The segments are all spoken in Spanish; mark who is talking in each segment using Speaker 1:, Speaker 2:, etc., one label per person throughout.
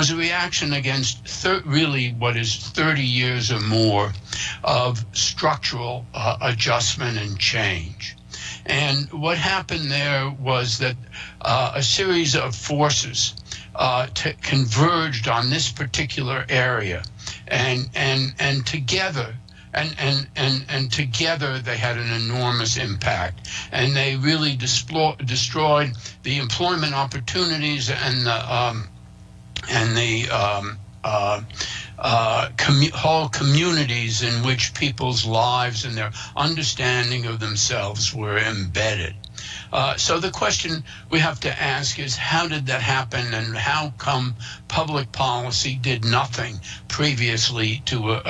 Speaker 1: was a reaction against really what is 30 years or more of structural adjustment and change. And what happened there was that a series of forces converged on this particular area, and together and together they had an enormous impact, and they really destroyed the employment opportunities and the whole communities in which people's lives and their understanding of themselves were embedded. So the question we have to ask is, how did that happen, and how come public policy did nothing previously to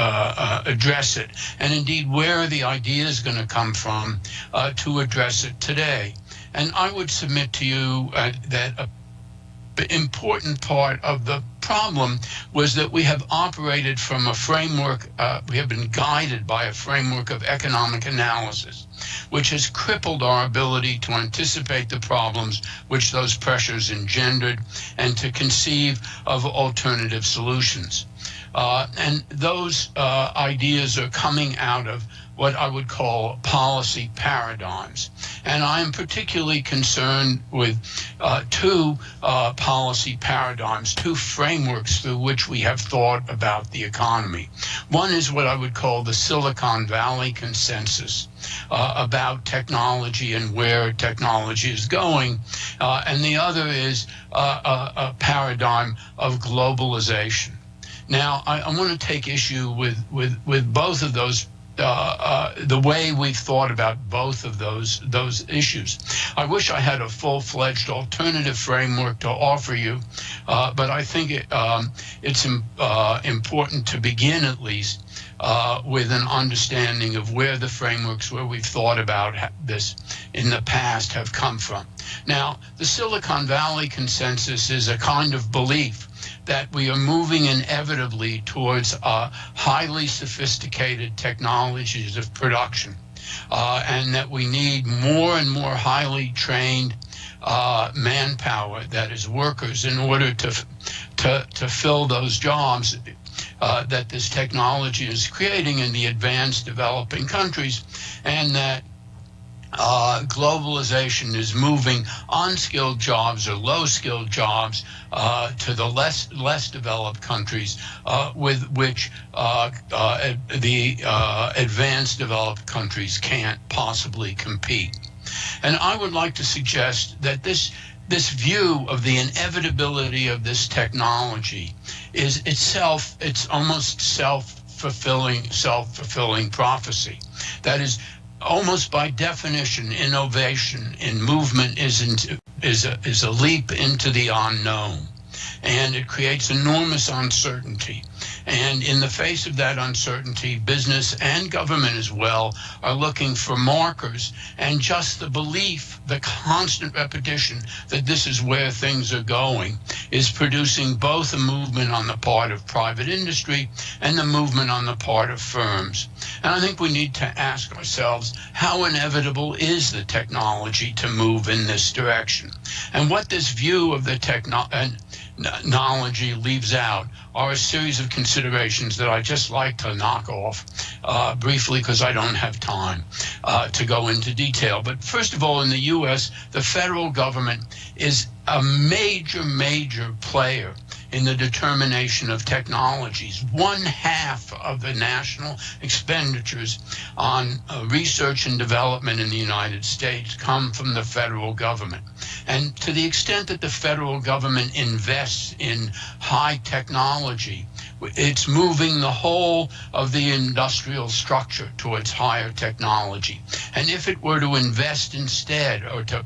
Speaker 1: address it? And indeed, where are the ideas going to come from to address it today? And I would submit to you that the important part of the problem was that we have operated from a framework, we have been guided by a framework of economic analysis, which has crippled our ability to anticipate the problems which those pressures engendered and to conceive of alternative solutions. And those ideas are coming out of what I would call policy paradigms. And I'm particularly concerned with two policy paradigms, two frameworks through which we have thought about the economy. One is what I would call the Silicon Valley consensus about technology and where technology is going. And the other is a paradigm of globalization. Now, I want to take issue with both of those, the way we've thought about both of those issues. I wish I had a full-fledged alternative framework to offer you, but I think it's important to begin at least with an understanding of where the frameworks where we've thought about this in the past have come from. Now, the Silicon Valley consensus is a kind of belief that we are moving inevitably towards highly sophisticated technologies of production, and that we need more and more highly trained manpower, that is workers, in order to fill those jobs that this technology is creating in the advanced developing countries, and that globalization is moving unskilled jobs or low-skilled jobs to the less developed countries with which the advanced developed countries can't possibly compete. And I would like to suggest that this view of the inevitability of this technology is itself, it's almost self-fulfilling prophecy. That is, almost by definition, innovation in movement is a leap into the unknown, and it creates enormous uncertainty. And in the face of that uncertainty, business and government as well are looking for markers, and just the belief, the constant repetition that this is where things are going is producing both a movement on the part of private industry and the movement on the part of firms. And I think we need to ask ourselves, how inevitable is the technology to move in this direction? And what this view of the technology leaves out are a series of considerations that I just like to knock off briefly, because I don't have time to go into detail. But first of all, in the U.S., the federal government is a major player in the determination of technologies. 1/2 of the national expenditures on research and development in the United States come from the federal government. And to the extent that the federal government invests in high technology, it's moving the whole of the industrial structure towards higher technology. And if it were to invest instead, or to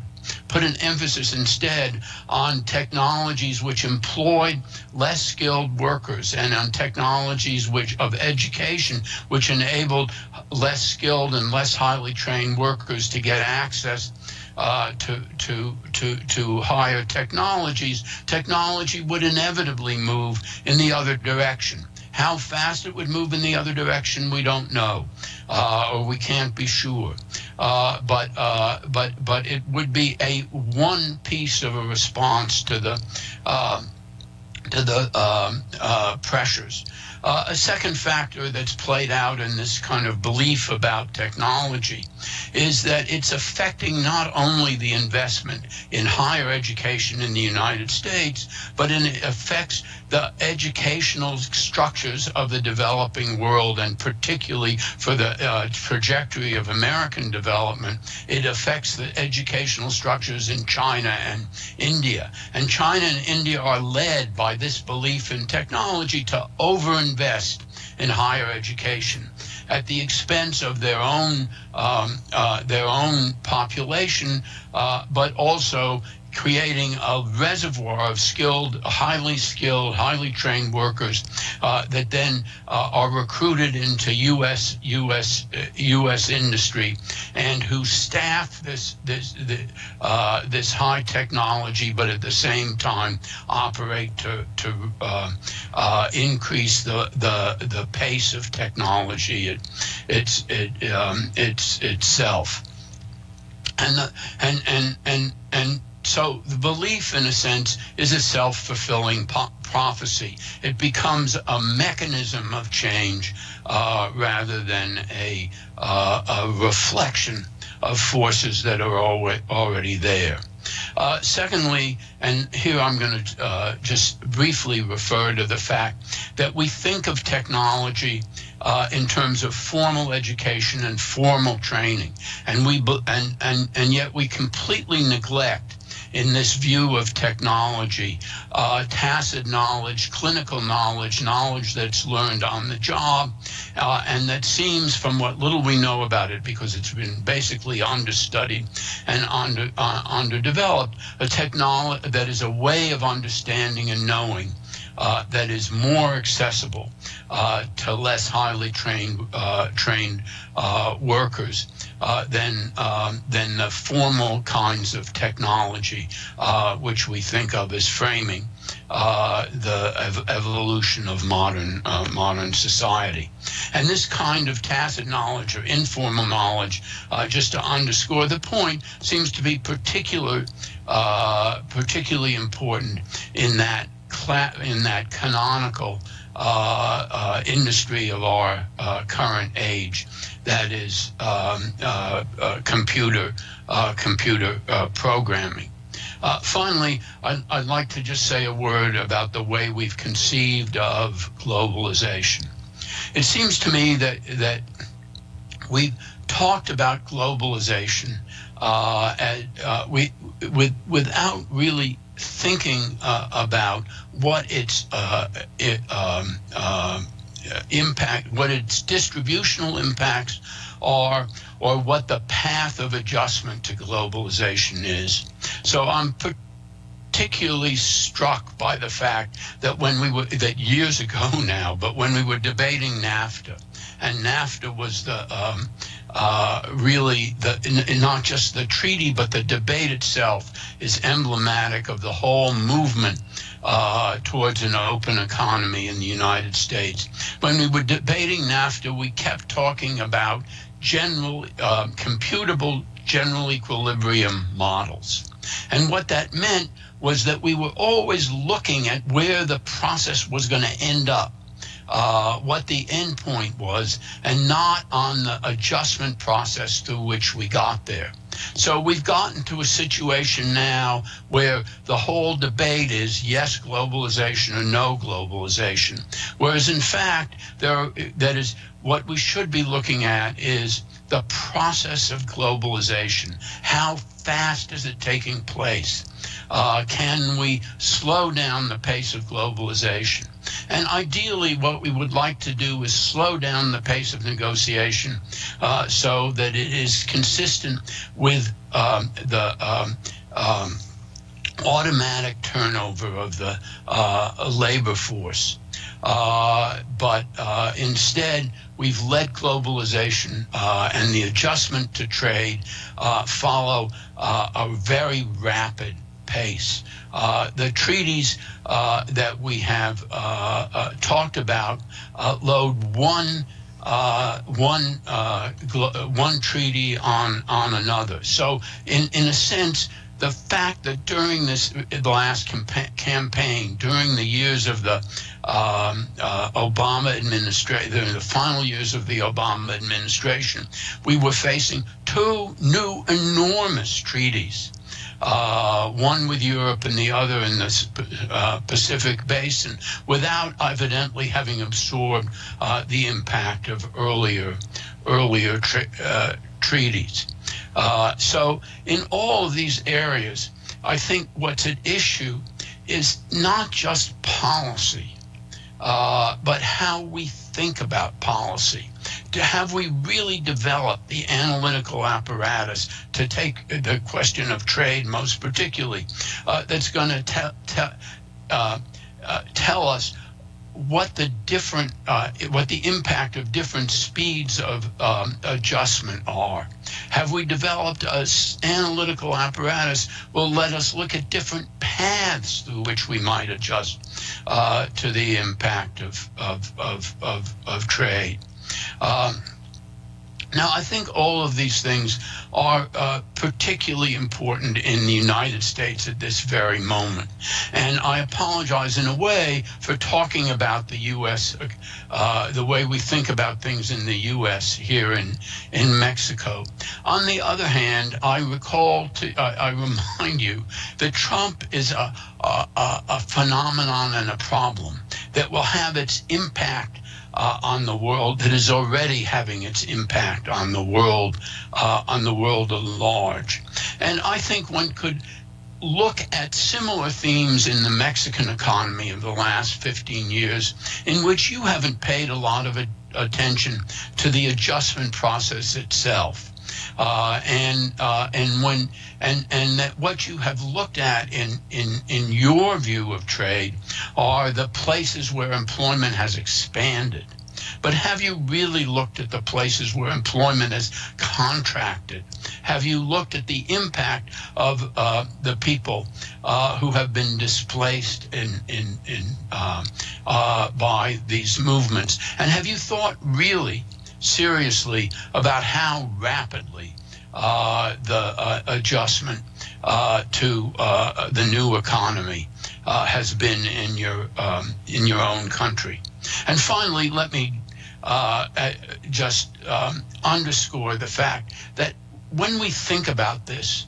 Speaker 1: put an emphasis instead on technologies which employed less skilled workers, and on technologies of education which enabled less skilled and less highly trained workers to get access to higher technologies, technology would inevitably move in the other direction. How fast it would move in the other direction, we don't know, or we can't be sure. But it would be one piece of a response to to the pressures. A second factor that's played out in this kind of belief about technology is that it's affecting not only the investment in higher education in the United States, but it affects the educational structures of the developing world, and particularly for the trajectory of American development, it affects the educational structures in China and India. And China and India are led by this belief in technology to overinvest in higher education at the expense of their own population, but also creating a reservoir of highly skilled, highly trained workers that then are recruited into U.S. industry, and who staff this high technology, but at the same time operate to increase the pace of technology itself, and so the belief, in a sense, is a self-fulfilling prophecy. It becomes a mechanism of change rather than a reflection of forces that are already there. Secondly, and here I'm going to just briefly refer to the fact that we think of technology in terms of formal education and formal training, and yet we completely neglect, in this view of technology, tacit knowledge, clinical knowledge, knowledge that's learned on the job, and that seems, from what little we know about it, because it's been basically understudied and underdeveloped, a technology that is a way of understanding and knowing that is more accessible to less highly trained workers than the formal kinds of technology which we think of as framing the evolution of modern society. And this kind of tacit knowledge or informal knowledge, just to underscore the point, seems to be particularly important in that canonical industry of our current age, that is computer programming. Finally, I'd like to just say a word about the way we've conceived of globalization. It seems to me that we've talked about globalization without really thinking about what its impact, what its distributional impacts are, or what the path of adjustment to globalization is. So I'm particularly struck by the fact that that years ago now, but when we were debating NAFTA, and NAFTA was really not just the treaty, but the debate itself is emblematic of the whole movement towards an open economy in the United States. When we were debating NAFTA, we kept talking about computable general equilibrium models. And what that meant was that we were always looking at where the process was going to end up, what the end point was, and not on the adjustment process through which we got there. So we've gotten to a situation now where the whole debate is yes globalization or no globalization, whereas in fact that is what we should be looking at is the process of globalization. How fast is it taking place? Can we slow down the pace of globalization? And ideally, what we would like to do is slow down the pace of negotiation so that it is consistent with the automatic turnover of the labor force. But instead, we've let globalization and the adjustment to trade follow a very rapid pace. The treaties that we have talked about load one treaty on another. So in a sense, the fact that during the last campaign, during the years of the Obama administration, the final years of the Obama administration, we were facing two new enormous treaties. One with Europe and the other in the Pacific Basin, without evidently having absorbed the impact of earlier treaties. So in all of these areas, I think what's at issue is not just policy, but how we think about policy. Have we really developed the analytical apparatus to take the question of trade, most particularly, that's going to tell us what the impact of different speeds of adjustment are? Have we developed an analytical apparatus will let us look at different paths through which we might adjust to the impact of trade? Now, I think all of these things are particularly important in the United States at this very moment. And I apologize in a way for talking about the U.S., the way we think about things in the U.S. here in Mexico. On the other hand, I remind you that Trump is a phenomenon and a problem that will have its impact on the world, that is already having its impact on the world at large. And I think one could look at similar themes in the Mexican economy of the last 15 years, in which you haven't paid a lot of attention to the adjustment process itself. And that what you have looked at in your view of trade are the places where employment has expanded. But have you really looked at the places where employment has contracted? Have you looked at the impact of the people who have been displaced by these movements? And have you thought really seriously about how rapidly the adjustment to the new economy has been in your own country? And finally, let me just underscore the fact that when we think about this,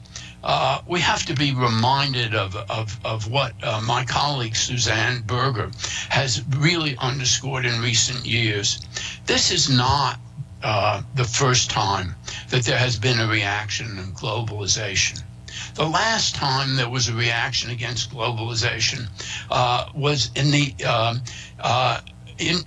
Speaker 1: we have to be reminded of what my colleague Suzanne Berger has really underscored in recent years. This is not the first time that there has been a reaction in globalization. The last time there was a reaction against globalization was in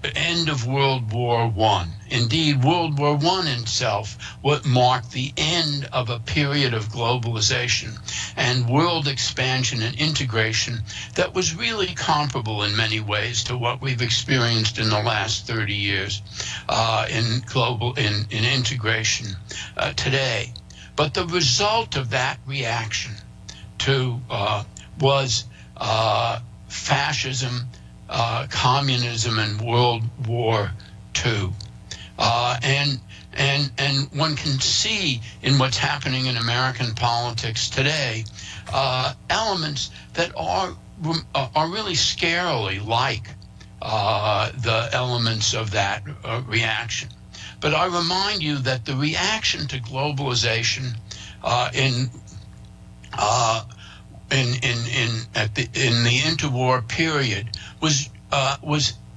Speaker 1: the end of World War I. Indeed, World War I itself what marked the end of a period of globalization and world expansion and integration that was really comparable in many ways to what we've experienced in the last 30 years in integration today. But the result of that reaction was fascism, communism, and World War II. And one can see in what's happening in American politics today elements that are really scarily like the elements of that reaction. But I remind you that the reaction to globalization in the interwar period was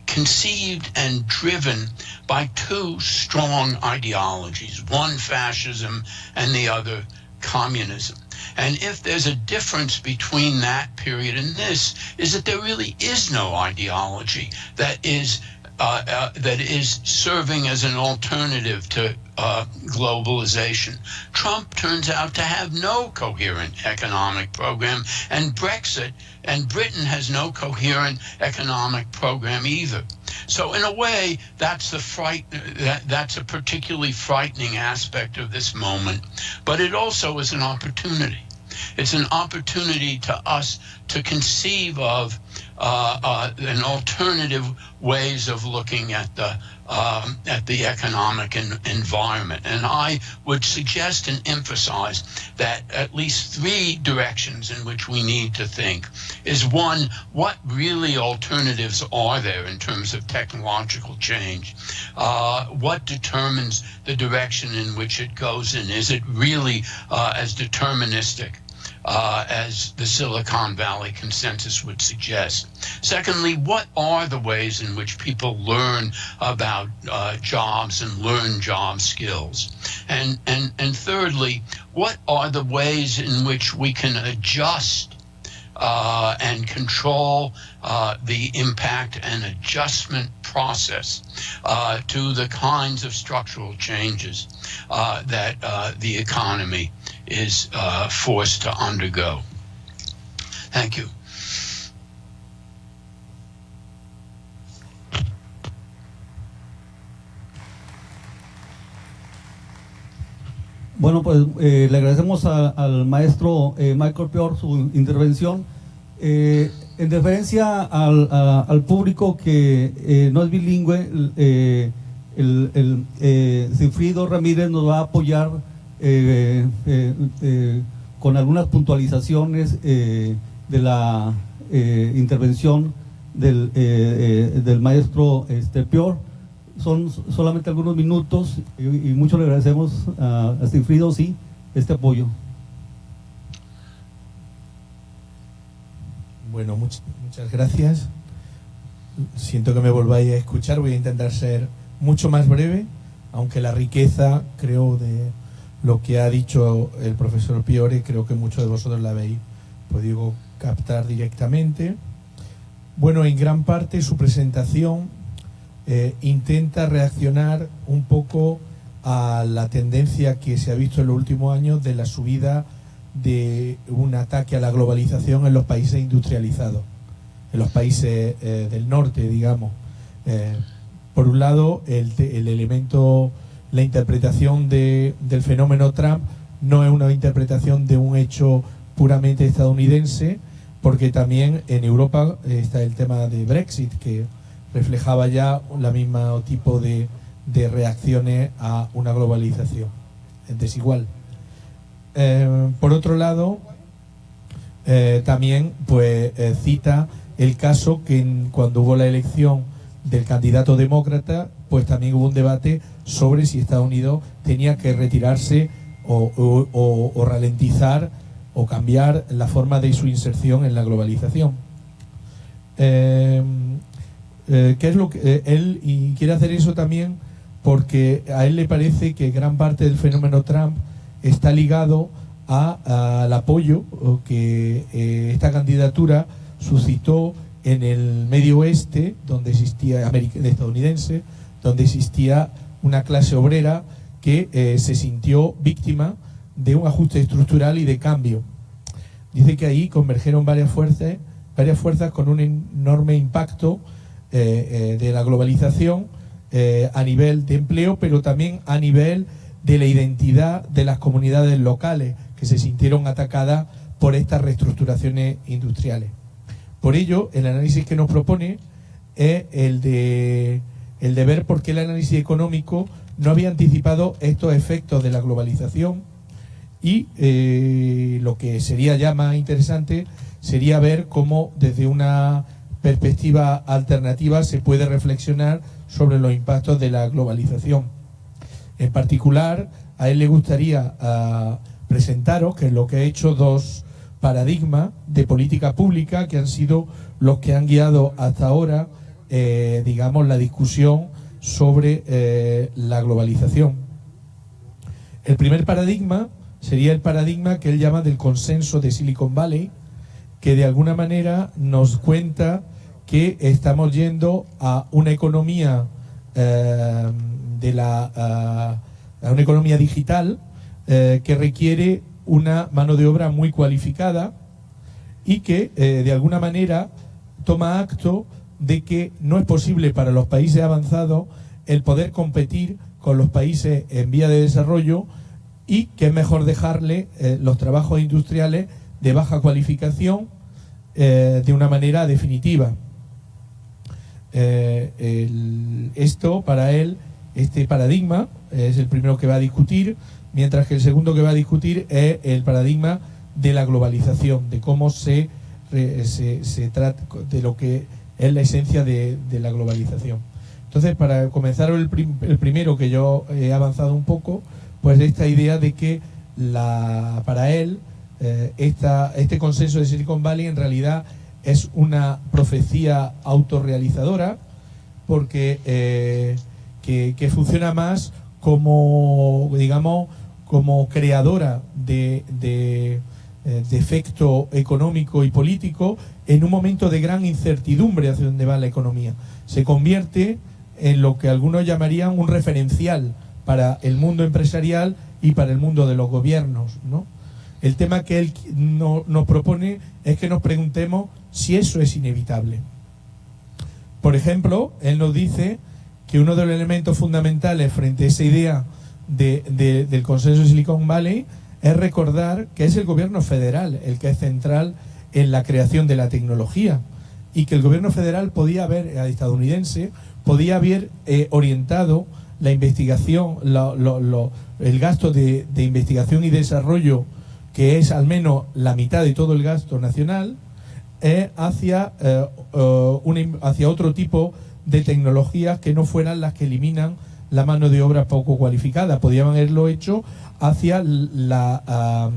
Speaker 1: conceived and driven by two strong ideologies, one fascism and the other communism. And if there's a difference between that period and this, is that there really is no ideology that is serving as an alternative to globalization. Trump turns out to have no coherent economic program, and Brexit and Britain has no coherent economic program either. So in a way, that's a particularly frightening aspect of this moment, but it also is an opportunity. It's an opportunity to us to conceive of and alternative ways of looking at the economic environment. And I would suggest and emphasize that at least three directions in which we need to think is: one, what really alternatives are there in terms of technological change? What determines the direction in which it goes in? Is it really as deterministic as the Silicon Valley consensus would suggest? Secondly, what are the ways in which people learn about jobs and learn job skills? And thirdly, what are the ways in which we can adjust and control the impact and adjustment process to the kinds of structural changes that the economy is forced to undergo? Thank you.
Speaker 2: Bueno, pues le agradecemos al maestro Michael Pior su intervención. En deferencia al público que no es bilingüe, Sigfrido Ramírez nos va a apoyar con algunas puntualizaciones de la intervención del maestro Pior. Son solamente algunos minutos y mucho le agradecemos a Sigfrido, sí, este apoyo.
Speaker 3: Bueno, muchas gracias. Siento que me volváis a escuchar. Voy a intentar ser mucho más breve, aunque la riqueza, creo, de lo que ha dicho el profesor Piore, creo que muchos de vosotros la habéis podido captar directamente. Bueno, en gran parte su presentación intenta reaccionar un poco a la tendencia que se ha visto en los últimos años de la subida de un ataque a la globalización en los países industrializados, en los países del norte, digamos. Por un lado, el elemento, la interpretación del fenómeno Trump no es una interpretación de un hecho puramente estadounidense, porque también en Europa está el tema de Brexit, que reflejaba ya la misma tipo de reacciones a una globalización desigual. Por otro lado, también pues cita el caso que cuando hubo la elección del candidato demócrata, pues también hubo un debate sobre si Estados Unidos tenía que retirarse o ralentizar o cambiar la forma de su inserción en la globalización. ¿Qué es lo que él quiere hacer eso también? Porque a él le parece que gran parte del fenómeno Trump está ligado al apoyo que esta candidatura suscitó en el Medio Oeste, donde existía estadounidense, donde existía una clase obrera que se sintió víctima de un ajuste estructural y de cambio. Dice que ahí convergieron varias fuerzas con un enorme impacto de la globalización a nivel de empleo, pero también a nivel de la identidad de las comunidades locales que se sintieron atacadas por estas reestructuraciones industriales. Por ello, el análisis que nos propone es el de ver por qué el análisis económico no había anticipado estos efectos de la globalización, y lo que sería ya más interesante sería ver cómo desde una perspectiva alternativa se puede reflexionar sobre los impactos de la globalización. En particular, a él le gustaría presentaros que es lo que ha hecho dos paradigmas de política pública que han sido los que han guiado hasta ahora, digamos, la discusión sobre la globalización. El primer paradigma sería el paradigma que él llama del consenso de Silicon Valley, que de alguna manera nos cuenta que estamos yendo a una economía a una economía digital que requiere una mano de obra muy cualificada y que de alguna manera toma acto de que no es posible para los países avanzados el poder competir con los países en vía de desarrollo, y que es mejor dejarle los trabajos industriales de baja cualificación de una manera definitiva. Esto para él, este paradigma es el primero que va a discutir, mientras que el segundo que va a discutir es el paradigma de la globalización, de cómo se trata, de lo que es la esencia de la globalización. Entonces, para comenzar el primero, que yo he avanzado un poco, pues esta idea de que para él este consenso de Silicon Valley en realidad es una profecía autorrealizadora, porque que funciona más como, digamos, como creadora de efecto económico y político en un momento de gran incertidumbre hacia dónde va la economía. Se convierte en lo que algunos llamarían un referencial para el mundo empresarial y para el mundo de los gobiernos, ¿no? El tema que él nos propone es que nos preguntemos si eso es inevitable. Por ejemplo, él nos dice que uno de los elementos fundamentales frente a esa idea del consenso de Silicon Valley es recordar que es el gobierno federal el que es central en la creación de la tecnología, y que el gobierno federal estadounidense podía haber orientado la investigación, el gasto de investigación y desarrollo, que es al menos la mitad de todo el gasto nacional, hacia otro tipo de tecnologías que no fueran las que eliminan la mano de obra poco cualificada. Podían haberlo hecho hacia la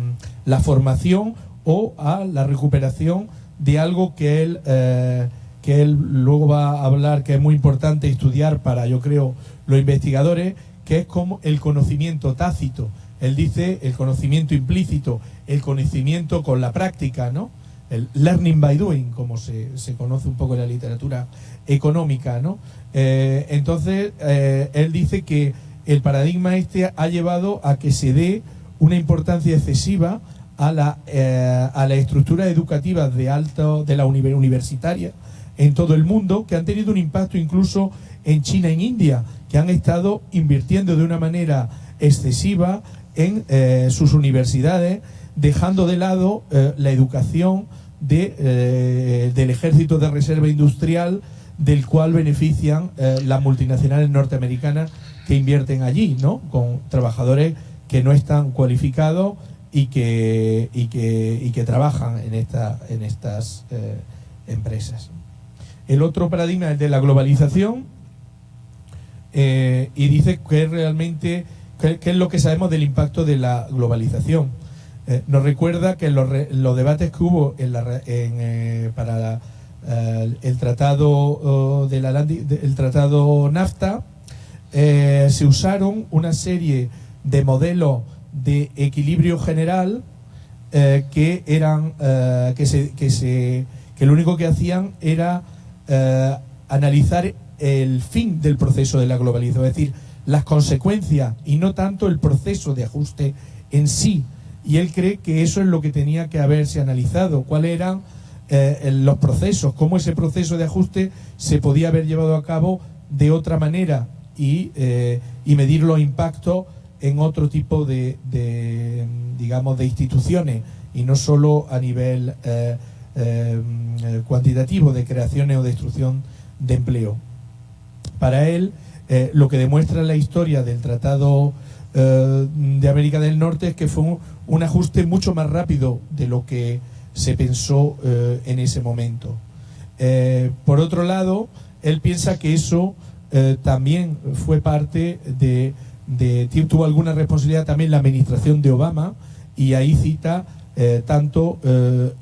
Speaker 3: formación o a la recuperación de algo que él luego va a hablar, que es muy importante estudiar para, yo creo, los investigadores, que es como el conocimiento tácito. Él dice el conocimiento implícito, el conocimiento con la práctica, ¿no? El learning by doing, como se conoce un poco en la literatura económica, ¿no? Entonces, él dice que el paradigma ha llevado a que se dé una importancia excesiva a la estructura educativa de la universitaria en todo el mundo, que han tenido un impacto incluso en China y en India, que han estado invirtiendo de una manera excesiva en sus universidades, dejando de lado la educación del ejército de reserva industrial, del cual benefician las multinacionales norteamericanas que invierten allí, ¿no? Con trabajadores que no están cualificados y que trabajan en estas empresas. El otro paradigma es el de la globalización, y dice que realmente qué es lo que sabemos del impacto de la globalización. Nos recuerda que los debates que hubo para el tratado el tratado NAFTA, se usaron una serie de modelos de equilibrio general que lo único que hacían era analizar el fin del proceso de la globalización, es decir, las consecuencias y no tanto el proceso de ajuste en sí. Y él cree que eso es lo que tenía que haberse analizado, cuáles eran los procesos, cómo ese proceso de ajuste se podía haber llevado a cabo de otra manera y medir los impactos en otro tipo de instituciones, y no solo a nivel cuantitativo de creaciones o destrucción de empleo. Para él, lo que demuestra la historia del Tratado de América del Norte es que fue un ajuste mucho más rápido de lo que se pensó en ese momento. Por otro lado, él piensa que eso también fue parte tuvo alguna responsabilidad también la administración de Obama, y ahí cita tanto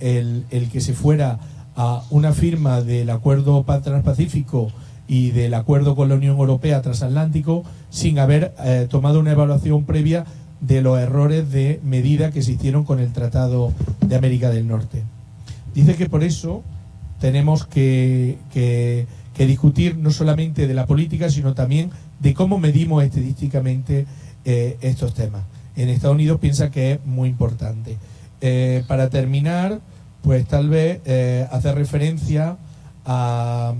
Speaker 3: el que se fuera a una firma del Acuerdo Transpacífico y del acuerdo con la Unión Europea transatlántico sin haber tomado una evaluación previa de los errores de medida que se hicieron con el Tratado de América del Norte. Dice que por eso tenemos que discutir no solamente de la política, sino también de cómo medimos estadísticamente estos temas. En Estados Unidos piensa que es muy importante. Para terminar, pues tal vez hacer referencia al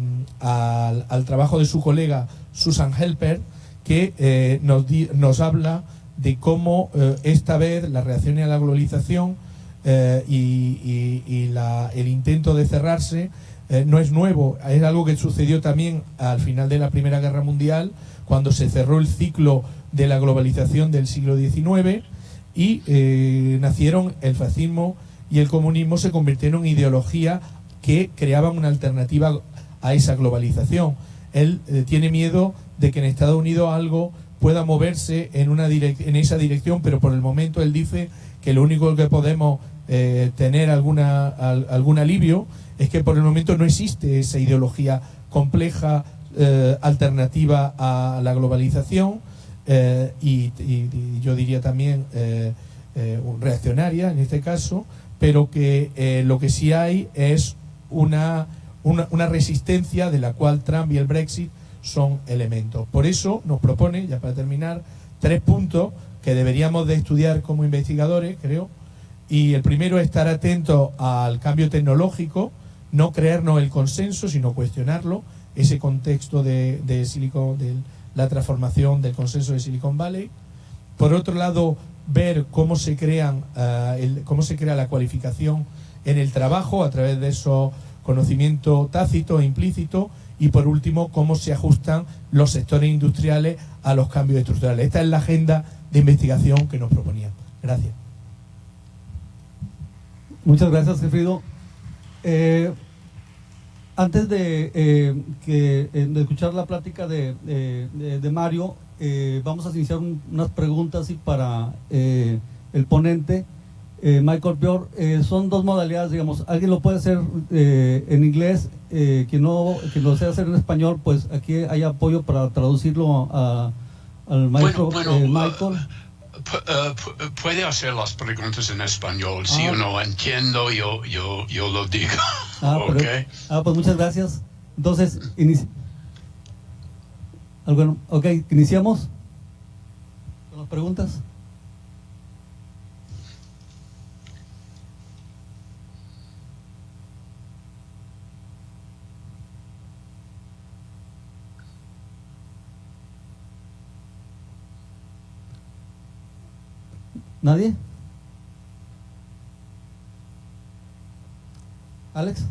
Speaker 3: trabajo de su colega Susan Helper, que nos habla de cómo esta vez las reacciones a la globalización el intento de cerrarse no es nuevo, es algo que sucedió también al final de la Primera Guerra Mundial, cuando se cerró el ciclo de la globalización del siglo XIX y nacieron el fascismo y el comunismo, se convirtieron en ideologías que creaban una alternativa a esa globalización. Él tiene miedo de que en Estados Unidos algo pueda moverse en esa dirección, pero por el momento él dice que lo único que podemos tener algún alivio es que por el momento no existe esa ideología compleja alternativa a la globalización y yo diría también reaccionaria en este caso, pero que lo que sí hay es una resistencia de la cual Trump y el Brexit son elementos. Por eso nos propone, ya para terminar, 3 puntos que deberíamos de estudiar como investigadores, creo. Y el primero es estar atentos al cambio tecnológico, no creernos el consenso, sino cuestionarlo, ese contexto de la transformación del consenso de Silicon Valley. Por otro lado, ver cómo se crea la cualificación en el trabajo a través de esos conocimientos tácitos e implícitos. Y por último, cómo se ajustan los sectores industriales a los cambios estructurales. Esta es la agenda de investigación que nos proponía. Gracias.
Speaker 2: Muchas gracias, Gefrido. Antes de escuchar la plática de Mario, vamos a iniciar unas preguntas para el ponente, Michael Pior. Son 2 modalidades, digamos. Alguien lo puede hacer en inglés, quien lo desea hacer en español, pues aquí hay apoyo para traducirlo al maestro Michael.
Speaker 1: Puede hacer las preguntas en español. Si yo no entiendo, yo lo digo. Okay.
Speaker 2: Pues muchas gracias. Entonces, iniciamos con las preguntas. ¿Nadie? ¿Alex?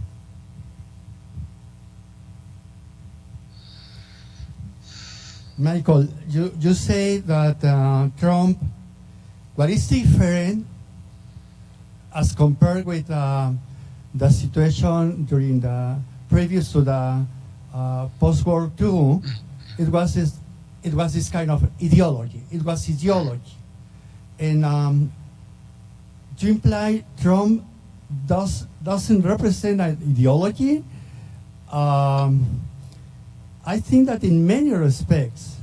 Speaker 4: Michael, you say that Trump, what is different as compared with the situation during the previous to the post-World II, it was this kind of ideology. It was ideology. And to imply Trump doesn't represent an ideology, I think that in many respects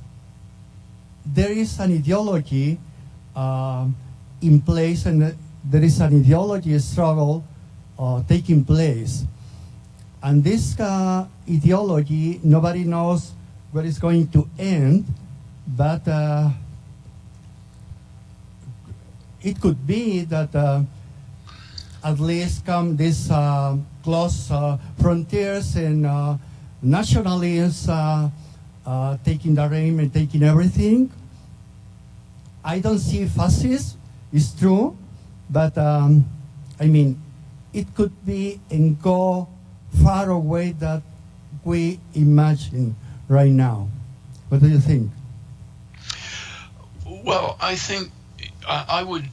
Speaker 4: there is an ideology in place, and there is an ideology struggle taking place. And this ideology, nobody knows where it's going to end, but it could be that at least come these close frontiers and nationalism taking the reign and taking everything. I don't see fascists, it's true, but I mean, it could be and go far away that we imagine right now. What do you think?
Speaker 1: Well, I think I would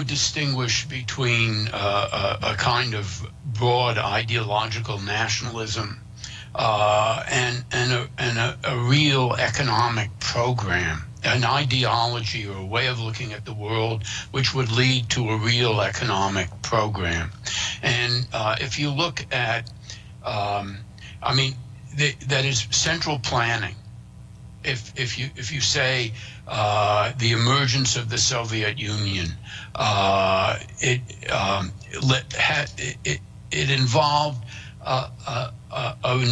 Speaker 1: distinguish between a kind of broad ideological nationalism and a real economic program, an ideology or a way of looking at the world which would lead to a real economic program. And if you look at, that is central planning. If you say the emergence of the Soviet Union, it involved a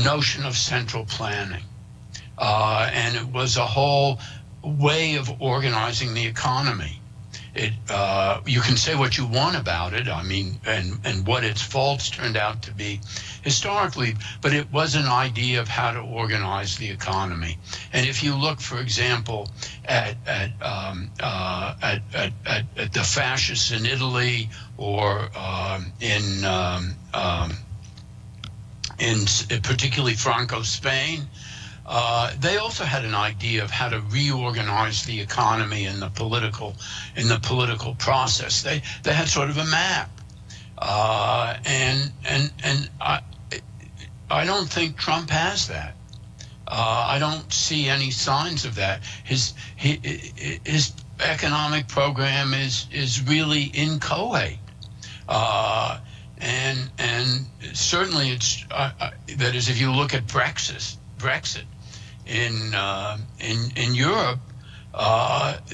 Speaker 1: notion of central planning, and it was a whole way of organizing the economy. you can say what you want about it. I mean, and what its faults turned out to be historically, but it was an idea of how to organize the economy. And if you look, for example, at the fascists in Italy or in particularly Franco's Spain, they also had an idea of how to reorganize the economy in the political process. They had sort of a map, and I don't think Trump has that. I don't see any signs of that. His economic program is really inchoate. And certainly it's that is, if you look at Brexit in Europe,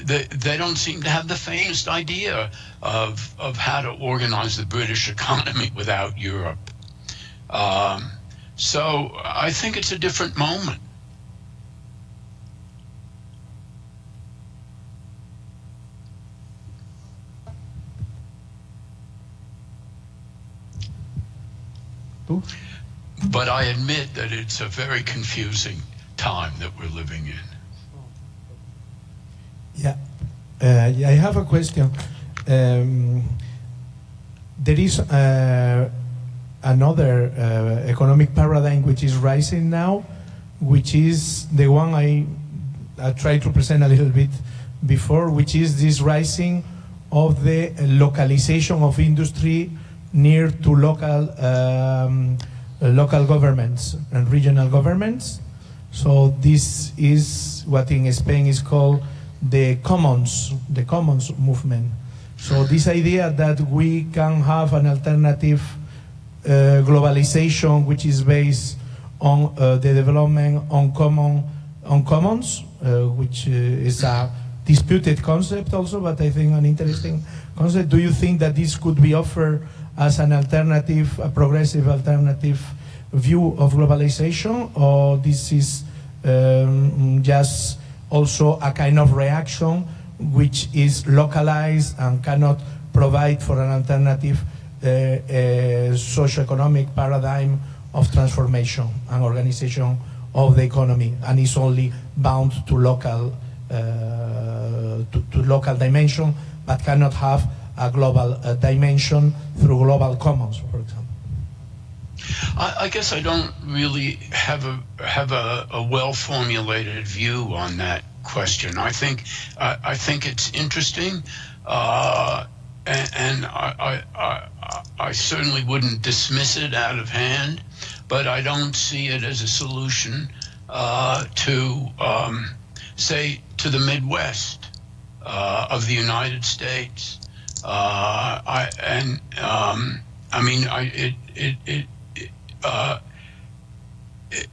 Speaker 1: they don't seem to have the faintest idea of how to organize the British economy without Europe. So I think it's a different moment. But I admit that it's a very confusing time that we're living in.
Speaker 3: Yeah, I have a question. There is another economic paradigm which is rising now, which is the one I tried to present a little bit before, which is this rising of the localization of industry near to local governments and regional governments. So this is what in Spain is called the commons movement. So this idea that we can have an alternative globalization which is based on the development on commons, which is a disputed concept also, but I think an interesting concept. Do you think that this could be offered as an alternative, a progressive alternative view of globalization, or this is just also a kind of reaction which is localized and cannot provide for an alternative socio-economic paradigm of transformation and organization of the economy, and is only bound to local local dimension, but cannot have a global dimension through global commons, for example?
Speaker 1: I guess I don't really have a well-formulated view on that question. I think it's interesting, and I certainly wouldn't dismiss it out of hand, but I don't see it as a solution to say to the Midwest of the United States.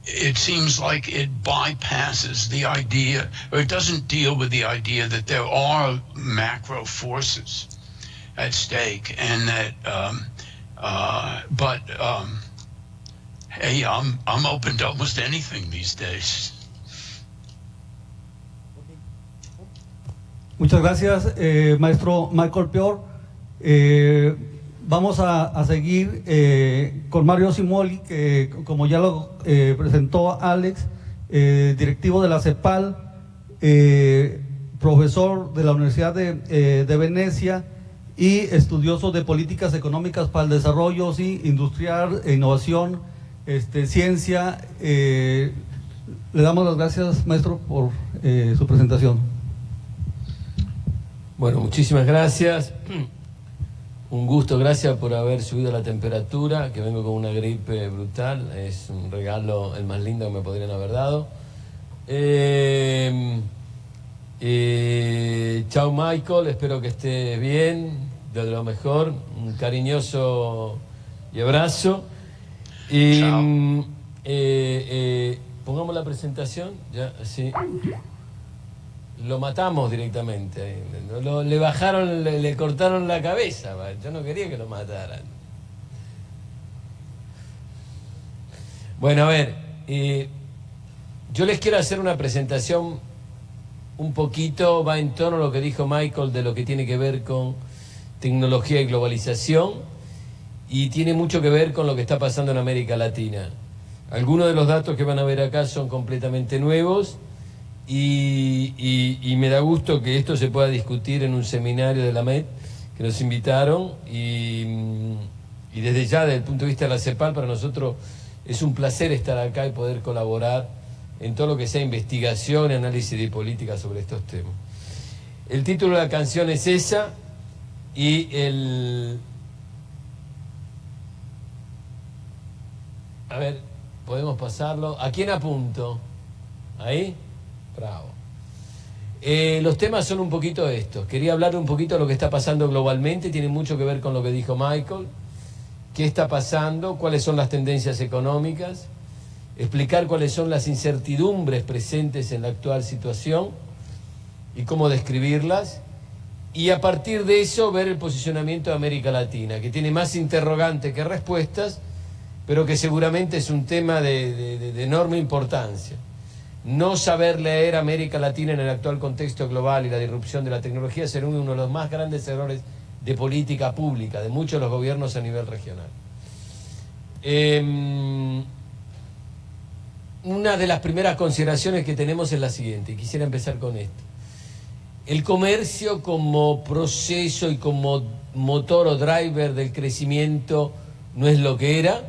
Speaker 1: It seems like it bypasses the idea, or it doesn't deal with the idea that there are macro forces at stake, and that. Hey, I'm open to almost anything these days.
Speaker 2: Muchas gracias, maestro Michael Pior. Vamos a seguir con Mario Cimoli, que como ya lo presentó Alex, directivo de la CEPAL, profesor de la Universidad de Venecia y estudioso de políticas económicas para el desarrollo, sí, industrial, innovación, ciencia. Le damos las gracias, maestro, por su presentación.
Speaker 5: Bueno, muchísimas gracias. Un gusto, gracias por haber subido la temperatura, que vengo con una gripe brutal. Es un regalo el más lindo que me podrían haber dado. Chao Michael, espero que estés bien, de lo mejor. Un cariñoso y abrazo. Y pongamos la presentación, ya, sí. Lo matamos directamente. Le bajaron, le cortaron la cabeza. Yo no quería que lo mataran. Bueno, a ver, yo les quiero hacer una presentación un poquito va en torno a lo que dijo Michael de lo que tiene que ver con tecnología y globalización, y tiene mucho que ver con lo que está pasando en América Latina. Algunos de los datos que van a ver acá son completamente nuevos y me da gusto que esto se pueda discutir en un seminario de la MED que nos invitaron, y desde ya desde el punto de vista de la CEPAL para nosotros es un placer estar acá y poder colaborar en todo lo que sea investigación y análisis de política sobre estos temas. El título de la canción es esa, y a ver, podemos pasarlo. ¿A quién apunto? ¿Ahí? Bravo. Los temas son un poquito estos. Quería hablar un poquito de lo que está pasando globalmente, tiene mucho que ver con lo que dijo Michael. ¿Qué está pasando? ¿Cuáles son las tendencias económicas? Explicar cuáles son las incertidumbres presentes en la actual situación y cómo describirlas. Y a partir de eso ver el posicionamiento de América Latina, que tiene más interrogantes que respuestas, pero que seguramente es un tema de enorme importancia. No saber leer América Latina en el actual contexto global y la disrupción de la tecnología será uno de los más grandes errores de política pública de muchos de los gobiernos a nivel regional. Una de las primeras consideraciones que tenemos es la siguiente, y quisiera empezar con esto. El comercio como proceso y como motor o driver del crecimiento no es lo que era.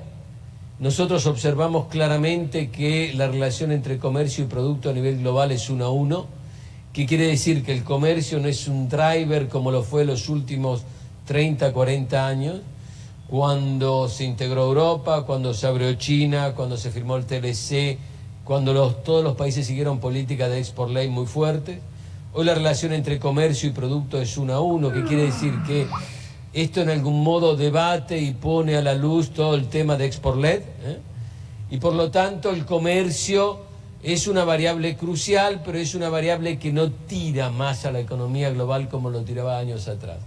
Speaker 5: Nosotros observamos claramente que la relación entre comercio y producto a nivel global es 1 a 1, que quiere decir que el comercio no es un driver como lo fue en los últimos 30, 40 años, cuando se integró Europa, cuando se abrió China, cuando se firmó el TLC, cuando todos los países siguieron políticas de export ley muy fuertes. Hoy la relación entre comercio y producto es 1 a 1, que quiere decir que esto en algún modo debate y pone a la luz todo el tema de export-led, y por lo tanto el comercio es una variable crucial, pero es una variable que no tira más a la economía global como lo tiraba años atrás.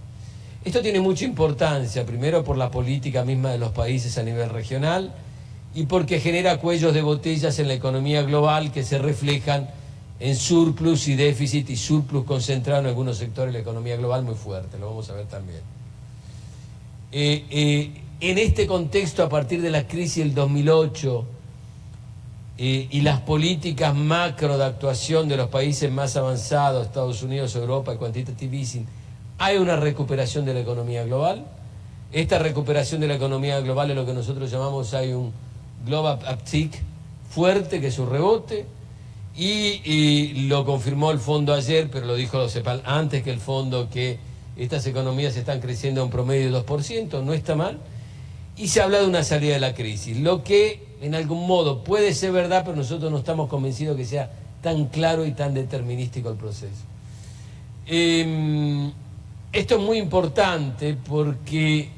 Speaker 5: Esto tiene mucha importancia, primero por la política misma de los países a nivel regional y porque genera cuellos de botellas en la economía global que se reflejan en surplus y déficit y surplus concentrado en algunos sectores de la economía global muy fuerte, lo vamos a ver también. En este contexto, a partir de la crisis del 2008 y las políticas macro de actuación de los países más avanzados, Estados Unidos, Europa, y quantitative easing, hay una recuperación de la economía global. Esta recuperación de la economía global es lo que nosotros llamamos, hay un global uptick fuerte, que es un rebote, y lo confirmó el fondo ayer, pero lo dijo CEPAL antes que el fondo, que estas economías están creciendo a un promedio de 2%, no está mal, y se habla de una salida de la crisis, lo que en algún modo puede ser verdad, pero nosotros no estamos convencidos que sea tan claro y tan determinístico el proceso. Esto es muy importante porque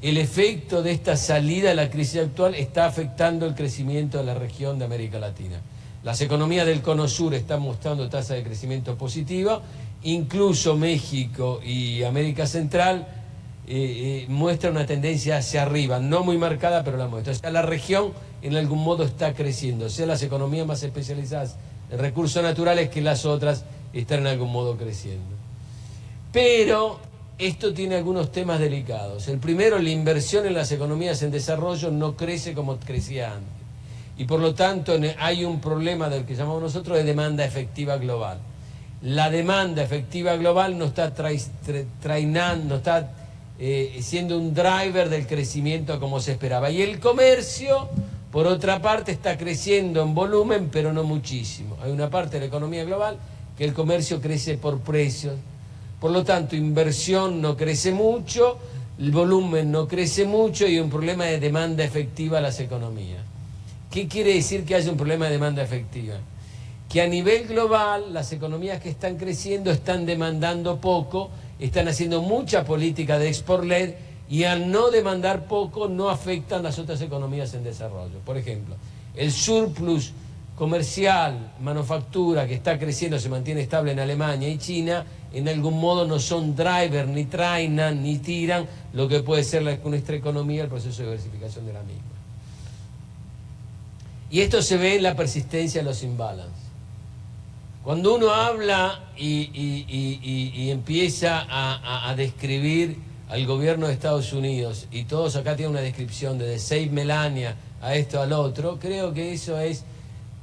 Speaker 5: el efecto de esta salida de la crisis actual está afectando el crecimiento de la región de América Latina. Las economías del Cono Sur están mostrando tasas de crecimiento positiva, incluso México y América Central muestra una tendencia hacia arriba, no muy marcada, pero la muestra. O sea, la región en algún modo está creciendo, o sea, las economías más especializadas en recursos naturales que las otras están en algún modo creciendo. Pero esto tiene algunos temas delicados. El primero, la inversión en las economías en desarrollo no crece como crecía antes. Y por lo tanto hay un problema del que llamamos nosotros de demanda efectiva global. La demanda efectiva global no está trainando, está siendo un driver del crecimiento como se esperaba. Y el comercio, por otra parte, está creciendo en volumen, pero no muchísimo. Hay una parte de la economía global que el comercio crece por precios. Por lo tanto, inversión no crece mucho, el volumen no crece mucho y hay un problema de demanda efectiva a las economías. ¿Qué quiere decir que haya un problema de demanda efectiva? Que a nivel global las economías que están creciendo están demandando poco, están haciendo mucha política de export-led y al no demandar poco no afectan las otras economías en desarrollo. Por ejemplo, el surplus comercial, manufactura que está creciendo, se mantiene estable en Alemania y China, en algún modo no son driver, ni trainan, ni tiran lo que puede ser nuestra economía, el proceso de diversificación de la misma. Y esto se ve en la persistencia de los imbalances. Cuando uno habla y empieza a describir al gobierno de Estados Unidos, y todos acá tienen una descripción de Save Melania a esto, al otro, creo que eso es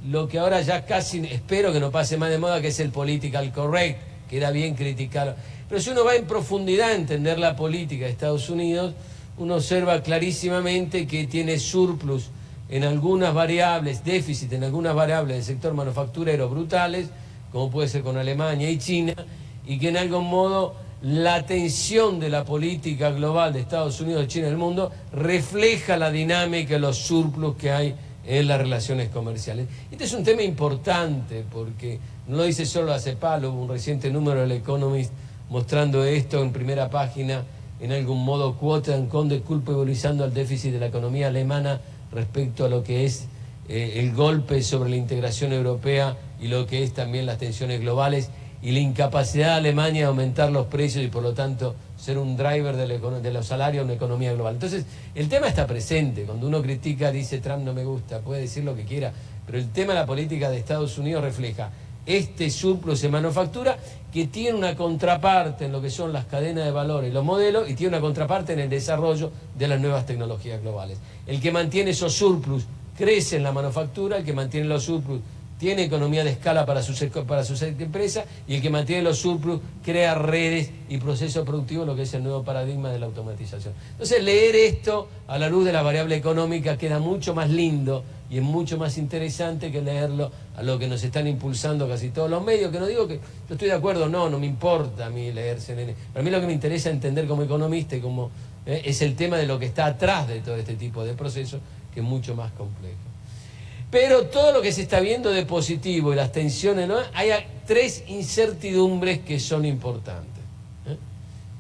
Speaker 5: lo que ahora ya casi, espero que no pase más de moda, que es el political correct, que era bien criticarlo. Pero si uno va en profundidad a entender la política de Estados Unidos, uno observa clarísimamente que tiene surplus en algunas variables, déficit en algunas variables del sector manufacturero brutales, como puede ser con Alemania y China, y que en algún modo la tensión de la política global de Estados Unidos, China y el mundo refleja la dinámica, los surplus que hay en las relaciones comerciales. Este es un tema importante porque no lo dice solo la CEPAL, hubo un reciente número del Economist mostrando esto en primera página, en algún modo quote and conde culpabilizando al déficit de la economía alemana respecto a lo que es el golpe sobre la integración europea y lo que es también las tensiones globales y la incapacidad de Alemania de aumentar los precios y por lo tanto ser un driver de los salarios en una economía global. Entonces, el tema está presente. Cuando uno critica, dice Trump no me gusta, puede decir lo que quiera, pero el tema de la política de Estados Unidos refleja este surplus en manufactura que tiene una contraparte en lo que son las cadenas de valor y los modelos y tiene una contraparte en el desarrollo de las nuevas tecnologías globales. El que mantiene esos surplus crece en la manufactura, el que mantiene los surplus tiene economía de escala para sus empresas y el que mantiene los surplus crea redes y procesos productivos, lo que es el nuevo paradigma de la automatización. Entonces leer esto a la luz de la variable económica queda mucho más lindo y es mucho más interesante que leerlo a lo que nos están impulsando casi todos los medios, que no digo que yo estoy de acuerdo, no me importa a mí leer CNN. Para mí lo que me interesa entender como economista y como es el tema de lo que está atrás de todo este tipo de procesos, que es mucho más complejo. Pero todo lo que se está viendo de positivo y las tensiones, ¿no? Hay tres incertidumbres que son importantes.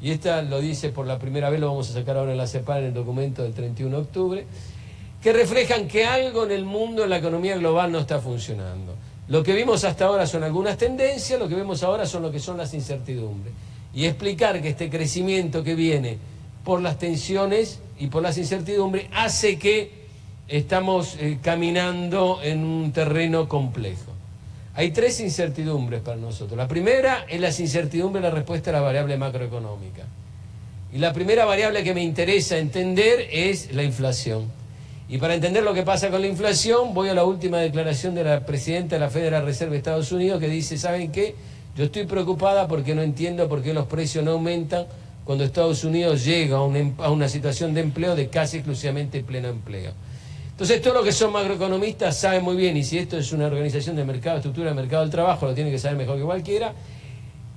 Speaker 5: Y esta lo dice por la primera vez, lo vamos a sacar ahora en la CEPAL en el documento del 31 de octubre, que reflejan que algo en el mundo, en la economía global, no está funcionando. Lo que vimos hasta ahora son algunas tendencias, lo que vemos ahora son lo que son las incertidumbres. Y explicar que este crecimiento que viene por las tensiones y por las incertidumbres hace que estamos caminando en un terreno complejo. Hay tres incertidumbres para nosotros. La primera es la incertidumbre de la respuesta a la variable macroeconómica. Y la primera variable que me interesa entender es la inflación. Y para entender lo que pasa con la inflación, voy a la última declaración de la presidenta de la Federal Reserve de Estados Unidos, que dice, ¿saben qué? Yo estoy preocupada porque no entiendo por qué los precios no aumentan cuando Estados Unidos llega a una situación de empleo de casi exclusivamente pleno empleo. Entonces, todos los que son macroeconomistas saben muy bien, y si esto es una organización de mercado, estructura de mercado del trabajo, lo tiene que saber mejor que cualquiera,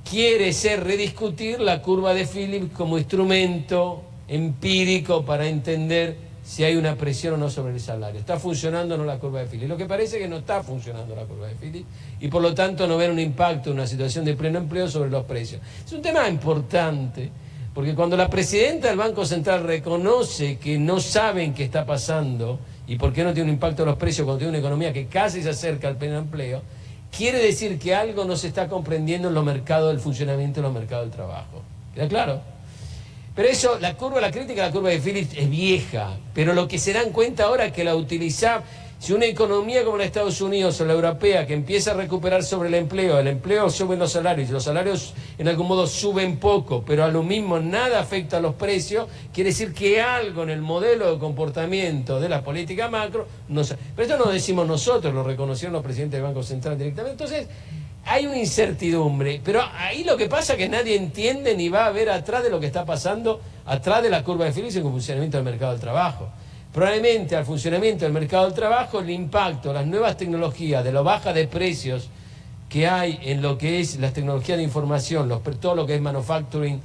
Speaker 5: quiere ser rediscutir la curva de Phillips como instrumento empírico para entender si hay una presión o no sobre el salario. ¿Está funcionando o no la curva de Phillips? Lo que parece es que no está funcionando la curva de Phillips y por lo tanto no ven un impacto en una situación de pleno empleo sobre los precios. Es un tema importante porque cuando la presidenta del Banco Central reconoce que no saben qué está pasando y por qué no tiene un impacto en los precios cuando tiene una economía que casi se acerca al pleno empleo, quiere decir que algo no se está comprendiendo en los mercados del funcionamiento de los mercados del trabajo. ¿Queda claro? Pero eso, la crítica a la curva de Phillips es vieja, pero lo que se dan cuenta ahora es que la utilizar, si una economía como la de Estados Unidos o la europea que empieza a recuperar sobre el empleo suben los salarios en algún modo suben poco, pero a lo mismo nada afecta a los precios, quiere decir que algo en el modelo de comportamiento de la política macro, pero esto no lo decimos nosotros, lo reconocieron los presidentes del Banco Central directamente. Entonces, hay una incertidumbre, pero ahí lo que pasa es que nadie entiende ni va a ver atrás de lo que está pasando, atrás de la curva de Phillips en el funcionamiento del mercado del trabajo. Probablemente al funcionamiento del mercado del trabajo el impacto, las nuevas tecnologías, de la baja de precios que hay en lo que es las tecnologías de información, todo lo que es manufacturing,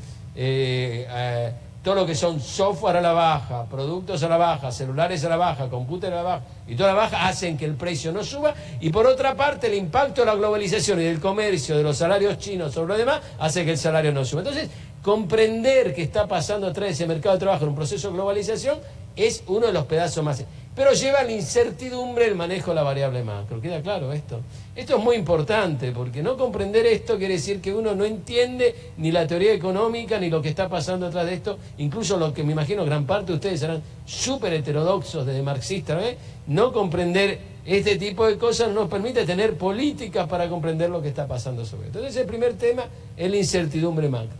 Speaker 5: todo lo que son software a la baja, productos a la baja, celulares a la baja, computadores a la baja, y toda la baja hacen que el precio no suba, y por otra parte el impacto de la globalización y del comercio, de los salarios chinos sobre lo demás, hace que el salario no suba. Entonces, comprender qué está pasando atrás de ese mercado de trabajo en un proceso de globalización es uno de los pedazos más. pero lleva a la incertidumbre el manejo de la variable macro. ¿Queda claro esto? Esto es muy importante, porque no comprender esto quiere decir que uno no entiende ni la teoría económica, ni lo que está pasando detrás de esto, incluso lo que me imagino gran parte de ustedes serán súper heterodoxos desde marxistas, ¿eh? No comprender este tipo de cosas no nos permite tener políticas para comprender lo que está pasando sobre esto. Entonces el primer tema es la incertidumbre macro.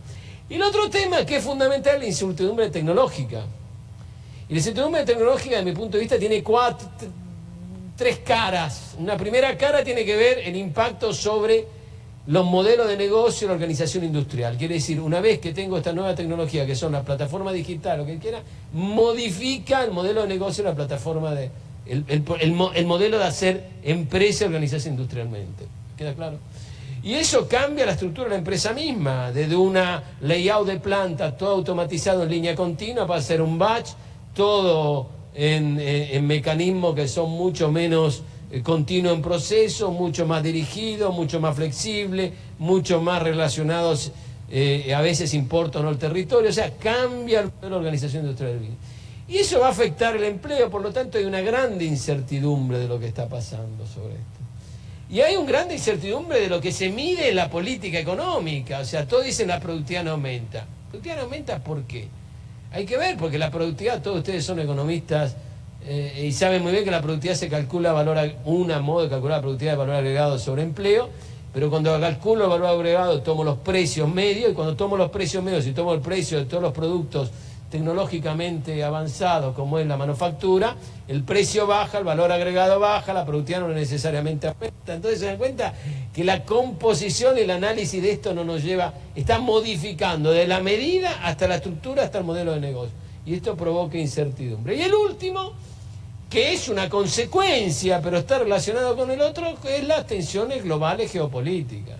Speaker 5: Y el otro tema que es fundamental es la incertidumbre tecnológica. Y la incertidumbre tecnológica, desde mi punto de vista, tiene tres caras. Una primera cara tiene que ver el impacto sobre los modelos de negocio y la organización industrial. Quiere decir, una vez que tengo esta nueva tecnología, que son las plataformas digitales, lo que quiera, modifica el modelo de negocio y la plataforma de... El modelo de hacer empresa y organizarse industrialmente. ¿Queda claro? Y eso cambia la estructura de la empresa misma, desde una layout de planta todo automatizado en línea continua para hacer un batch, todo en mecanismos que son mucho menos continuos en proceso, mucho más dirigidos, mucho más flexibles, mucho más relacionados, a veces importa o no el territorio, o sea, cambia el modelo de organización industrial del vino. Y eso va a afectar el empleo, por lo tanto hay una gran incertidumbre de lo que está pasando sobre esto. Y hay una gran incertidumbre de lo que se mide en la política económica, o sea, todos dicen la productividad no aumenta. ¿La productividad no aumenta por qué? Hay que ver, porque la productividad, todos ustedes son economistas y saben muy bien que la productividad se calcula modo de calcular la productividad de valor agregado sobre empleo, pero cuando calculo el valor agregado tomo los precios medios, y cuando tomo los precios medios y tomo el precio de todos los productos tecnológicamente avanzados como es la manufactura, el precio baja, el valor agregado baja, la productividad no necesariamente aumenta. Entonces se dan cuenta que la composición y el análisis de esto no nos lleva, está modificando de la medida hasta la estructura hasta el modelo de negocio. Y esto provoca incertidumbre. Y el último, que es una consecuencia, pero está relacionado con el otro, es las tensiones globales geopolíticas.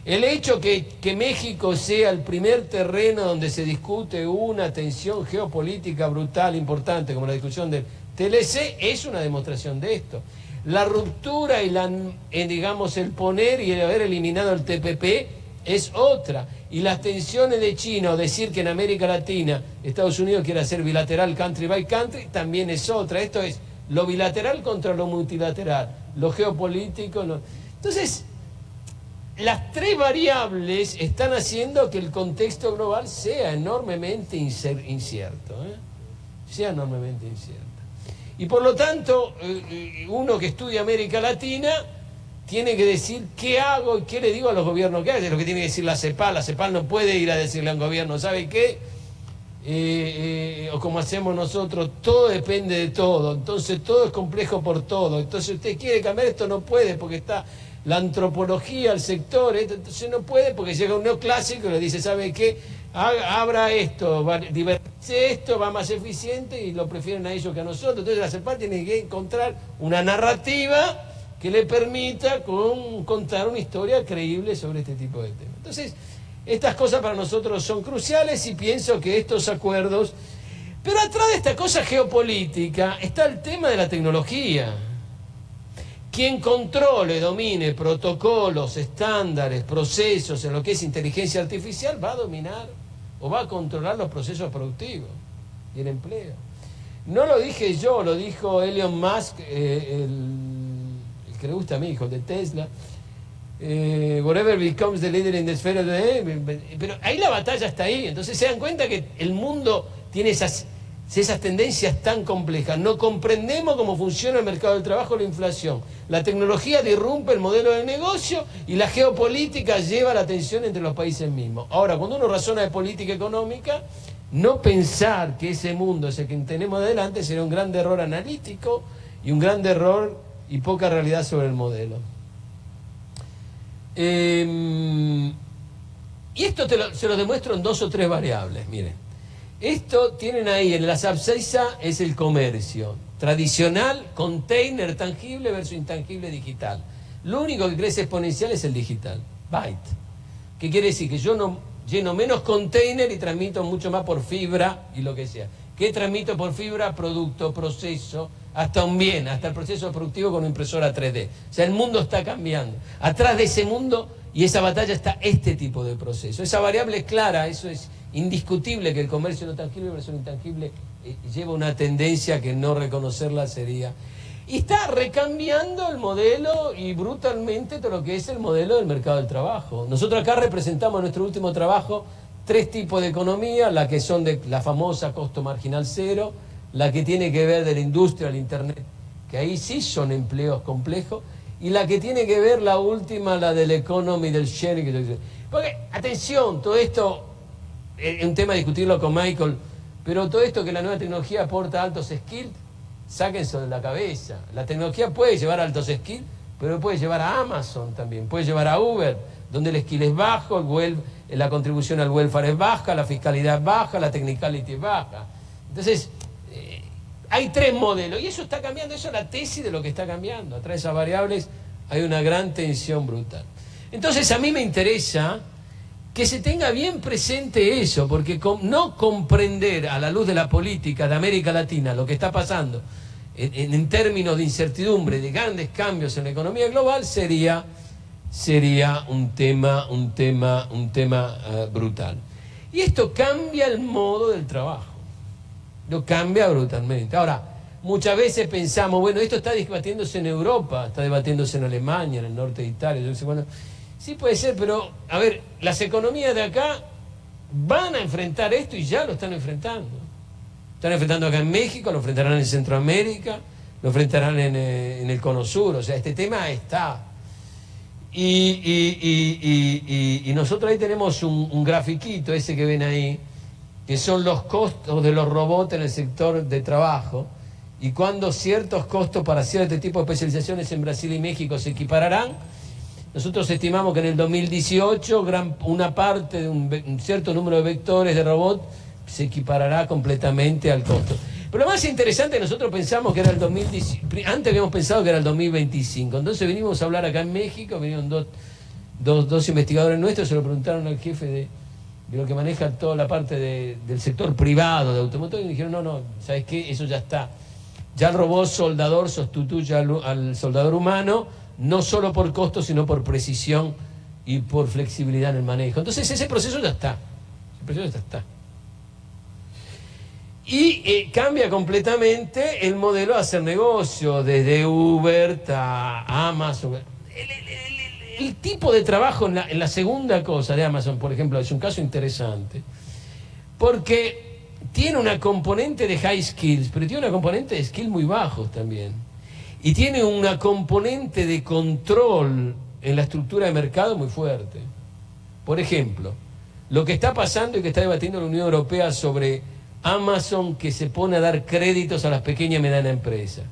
Speaker 5: El hecho que México sea el primer terreno donde se discute una tensión geopolítica brutal, importante, como la discusión del TLC, es una demostración de esto. La ruptura y digamos, el poner y el haber eliminado el TPP es otra. Y las tensiones de China, o decir que en América Latina Estados Unidos quiere hacer bilateral country by country, también es otra. Esto es lo bilateral contra lo multilateral, lo geopolítico. Entonces, las tres variables están haciendo que el contexto global sea enormemente incierto, sea enormemente incierto. Y por lo tanto, uno que estudia América Latina tiene que decir qué hago y qué le digo a los gobiernos que hagan. Es lo que tiene que decir la CEPAL. La CEPAL no puede ir a decirle a un gobierno, ¿sabe qué? O como hacemos nosotros, todo depende de todo, entonces todo es complejo por todo. Entonces usted quiere cambiar esto, no puede, porque está la antropología, el sector, entonces no puede, porque llega un neoclásico y le dice, ¿sabe qué? Abra esto, diversifique esto, va más eficiente, y lo prefieren a ellos que a nosotros. Entonces la CEPAL tiene que encontrar una narrativa que le permita contar una historia creíble sobre este tipo de temas. Entonces, estas cosas para nosotros son cruciales, y pienso que estos acuerdos... Pero atrás de esta cosa geopolítica está el tema de la tecnología. Quien controle, domine protocolos, estándares, procesos en lo que es inteligencia artificial va a dominar o va a controlar los procesos productivos y el empleo. No lo dije yo, lo dijo Elon Musk, el que le gusta a mi hijo, de Tesla. Whatever becomes the leader in the sphere of the... Pero ahí la batalla está ahí. Entonces se dan cuenta que el mundo tiene esas tendencias tan complejas. No comprendemos cómo funciona el mercado del trabajo, la inflación. La tecnología disrumpe el modelo de negocio y la geopolítica lleva la tensión entre los países mismos. Ahora, cuando uno razona de política económica, no pensar que ese mundo es el que tenemos adelante sería un gran error analítico y un gran error y poca realidad sobre el modelo. Y esto se lo demuestro en 2 o 3 variables. Miren, esto tienen ahí en la abscisa, es el comercio tradicional, container tangible versus intangible digital. Lo único que crece exponencial es el digital, byte. ¿Qué quiere decir? Que yo no lleno menos container y transmito mucho más por fibra y lo que sea. ¿Qué transmito por fibra? Producto, proceso, hasta un bien, hasta el proceso productivo con una impresora 3D. O sea, el mundo está cambiando. Atrás de ese mundo y esa batalla está este tipo de proceso. Esa variable es clara, eso es indiscutible que el comercio no tangible versus intangible lleva una tendencia que no reconocerla sería... Y está recambiando el modelo y brutalmente todo lo que es el modelo del mercado del trabajo. Nosotros acá representamos en nuestro último trabajo 3 tipos de economía, la que son de la famosa costo marginal cero, la que tiene que ver de la industria, del internet, que ahí sí son empleos complejos, y la que tiene que ver la última, la del economy, del sharing. Porque, atención, todo esto es un tema de discutirlo con Michael, pero todo esto que la nueva tecnología aporta altos skills, sáquense de la cabeza. La tecnología puede llevar a altos skills, pero puede llevar a Amazon también, puede llevar a Uber, donde el skill es bajo, la contribución al welfare es baja, la fiscalidad es baja, la technicality es baja. Entonces, hay 3 modelos, y eso está cambiando, eso es la tesis de lo que está cambiando. Atrás de esas variables hay una gran tensión brutal. Entonces, a mí me interesa que se tenga bien presente eso, porque no comprender a la luz de la política de América Latina lo que está pasando en términos de incertidumbre, de grandes cambios en la economía global, sería un tema brutal. Y esto cambia el modo del trabajo, lo cambia brutalmente. Ahora, muchas veces pensamos, bueno, esto está debatiéndose en Europa, está debatiéndose en Alemania, en el norte de Italia, yo sé, bueno, sí puede ser, pero, a ver, las economías de acá van a enfrentar esto y ya lo están enfrentando. Están enfrentando acá en México, lo enfrentarán en Centroamérica, lo enfrentarán en el Cono Sur. O sea, este tema está. Y nosotros ahí tenemos un grafiquito, ese que ven ahí, que son los costos de los robots en el sector de trabajo, y cuando ciertos costos para cierto tipo de especializaciones en Brasil y México se equipararán. Nosotros estimamos que en el 2018 una parte de un cierto número de vectores de robot se equiparará completamente al costo. Pero lo más interesante, nosotros pensamos que era el 2018, antes habíamos pensado que era el 2025. Entonces venimos a hablar acá en México, vinieron dos investigadores nuestros, se lo preguntaron al jefe de lo que maneja toda la parte del sector privado de automotores, y dijeron, no, ¿sabes qué? Eso ya está. Ya el robot soldador sustituye al soldador humano, no solo por costo, sino por precisión y por flexibilidad en el manejo. Entonces ese proceso ya está. Y cambia completamente el modelo de hacer negocio, desde Uber a Amazon. El tipo de trabajo en la segunda cosa de Amazon, por ejemplo, es un caso interesante, porque tiene una componente de high skills, pero tiene una componente de skills muy bajos también. Y tiene una componente de control en la estructura de mercado muy fuerte. Por ejemplo, lo que está pasando y que está debatiendo la Unión Europea sobre Amazon, que se pone a dar créditos a las pequeñas y medianas empresas.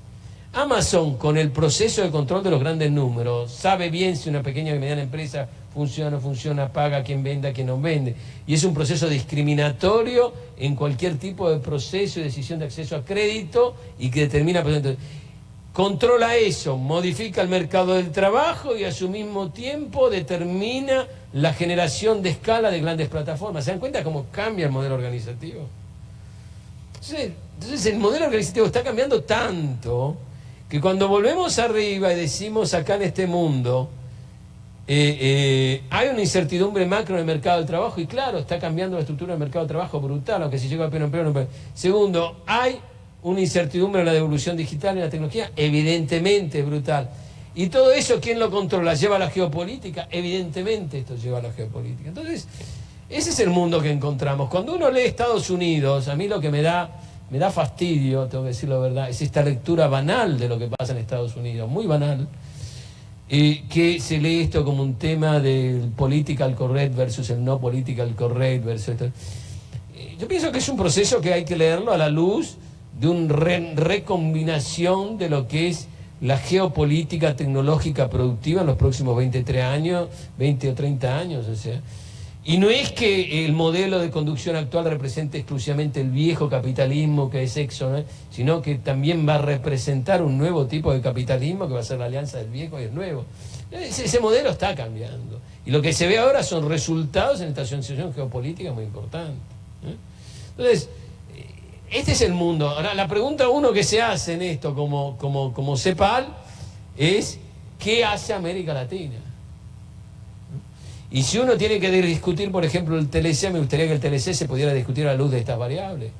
Speaker 5: Amazon, con el proceso de control de los grandes números, sabe bien si una pequeña y mediana empresa funciona o no funciona, paga a quien vende, a quien no vende. Y es un proceso discriminatorio en cualquier tipo de proceso y decisión de acceso a crédito y que determina... Controla eso, modifica el mercado del trabajo y a su mismo tiempo determina la generación de escala de grandes plataformas. ¿Se dan cuenta cómo cambia el modelo organizativo? Entonces el modelo organizativo está cambiando tanto que cuando volvemos arriba y decimos acá en este mundo hay una incertidumbre macro en el mercado del trabajo, y claro, está cambiando la estructura del mercado del trabajo brutal, aunque si llega a pleno empleo, no. Segundo, hay una incertidumbre en la devolución digital y en la tecnología, evidentemente es brutal. Y todo eso, ¿quién lo controla? ¿Lleva a la geopolítica? Evidentemente esto lleva a la geopolítica. Entonces, ese es el mundo que encontramos. Cuando uno lee Estados Unidos, a mí lo que me da fastidio, tengo que decir la verdad, es esta lectura banal de lo que pasa en Estados Unidos, muy banal, que se lee esto como un tema del political correct versus el no political correct versus esto. Yo pienso que es un proceso que hay que leerlo a la luz de una recombinación de lo que es la geopolítica tecnológica productiva en los próximos 23 años, 20 o 30 años, o sea. Y no es que el modelo de conducción actual represente exclusivamente el viejo capitalismo que es Exxon, ¿eh? Sino que también va a representar un nuevo tipo de capitalismo que va a ser la alianza del viejo y el nuevo. Ese modelo está cambiando. Y lo que se ve ahora son resultados en esta situación geopolítica muy importante, ¿eh? Entonces, este es el mundo. Ahora, la pregunta uno que se hace en esto como CEPAL es, ¿qué hace América Latina? Y si uno tiene que discutir, por ejemplo, el TLC, me gustaría que el TLC se pudiera discutir a la luz de estas variables.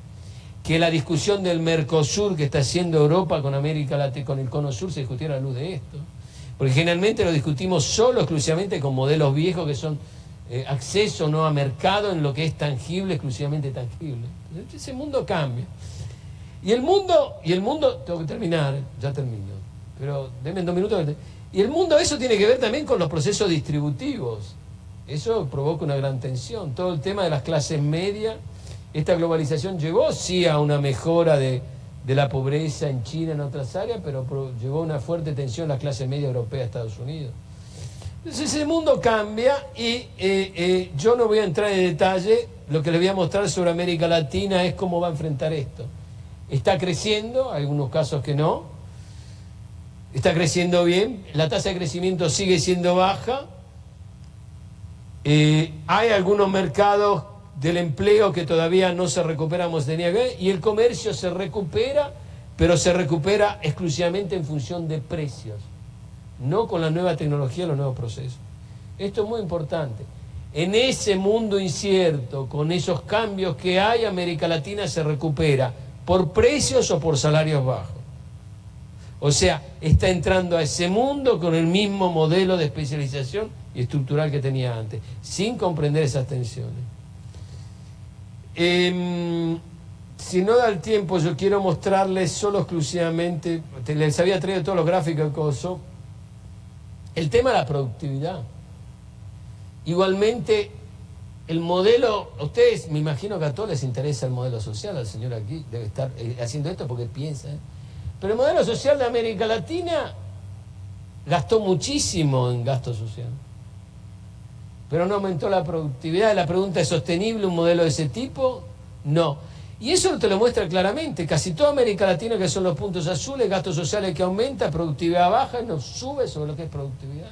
Speaker 5: Que la discusión del Mercosur que está haciendo Europa con América Latina, con el Cono Sur, se discutiera a la luz de esto. Porque generalmente lo discutimos solo, exclusivamente con modelos viejos que son acceso no a mercado en lo que es tangible, exclusivamente tangible. Entonces, ese mundo cambia. Y el mundo, tengo que terminar, ya termino, pero denme 2 minutos. Y el mundo, eso tiene que ver también con los procesos distributivos. Eso provoca una gran tensión. Todo el tema de las clases medias, esta globalización llevó sí a una mejora de la pobreza en China, en otras áreas, pero llevó una fuerte tensión a las clases medias europeas, Estados Unidos. Entonces ese mundo cambia y yo no voy a entrar en detalle. Lo que les voy a mostrar sobre América Latina es cómo va a enfrentar esto. Está creciendo, hay algunos casos que no. Está creciendo bien, la tasa de crecimiento sigue siendo baja. Hay algunos mercados del empleo que todavía no se recuperan como se tenía que ver, y el comercio se recupera, pero se recupera exclusivamente en función de precios, no con la nueva tecnología, los nuevos procesos. Esto es muy importante. En ese mundo incierto, con esos cambios que hay, América Latina se recupera por precios o por salarios bajos. O sea, está entrando a ese mundo con el mismo modelo de especialización y estructural que tenía antes, sin comprender esas tensiones. Si no da el tiempo, yo quiero mostrarles solo exclusivamente, les había traído todos los gráficos de coso, el tema de la productividad. Igualmente, el modelo, a ustedes, me imagino que a todos les interesa el modelo social, al señor aquí debe estar haciendo esto porque piensa, pero el modelo social de América Latina gastó muchísimo en gasto social, pero no aumentó la productividad. La pregunta es: ¿sostenible un modelo de ese tipo? No. Y eso te lo muestra claramente. Casi toda América Latina, que son los puntos azules, gastos sociales que aumenta, productividad baja, y nos sube sobre lo que es productividad.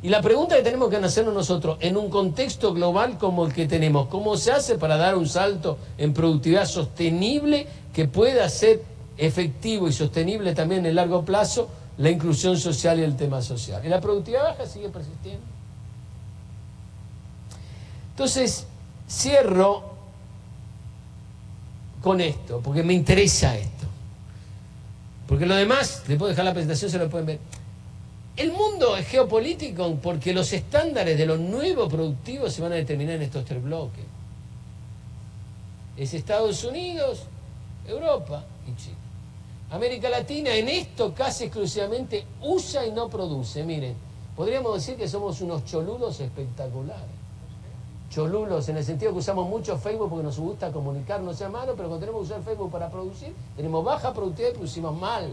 Speaker 5: Y la pregunta que tenemos que hacernos nosotros, en un contexto global como el que tenemos, ¿cómo se hace para dar un salto en productividad sostenible que pueda ser efectivo y sostenible también en el largo plazo la inclusión social y el tema social? Y la productividad baja sigue persistiendo. Entonces, cierro con esto, porque me interesa esto. Porque lo demás, les puedo dejar la presentación, se lo pueden ver. El mundo es geopolítico porque los estándares de lo nuevo productivo se van a determinar en estos 3 bloques. Es Estados Unidos, Europa y China. América Latina en esto casi exclusivamente usa y no produce. Miren, podríamos decir que somos unos cholulos espectaculares. Cholulos en el sentido que usamos mucho Facebook porque nos gusta comunicarnos a mano, pero cuando tenemos que usar Facebook para producir, tenemos baja productividad y producimos mal.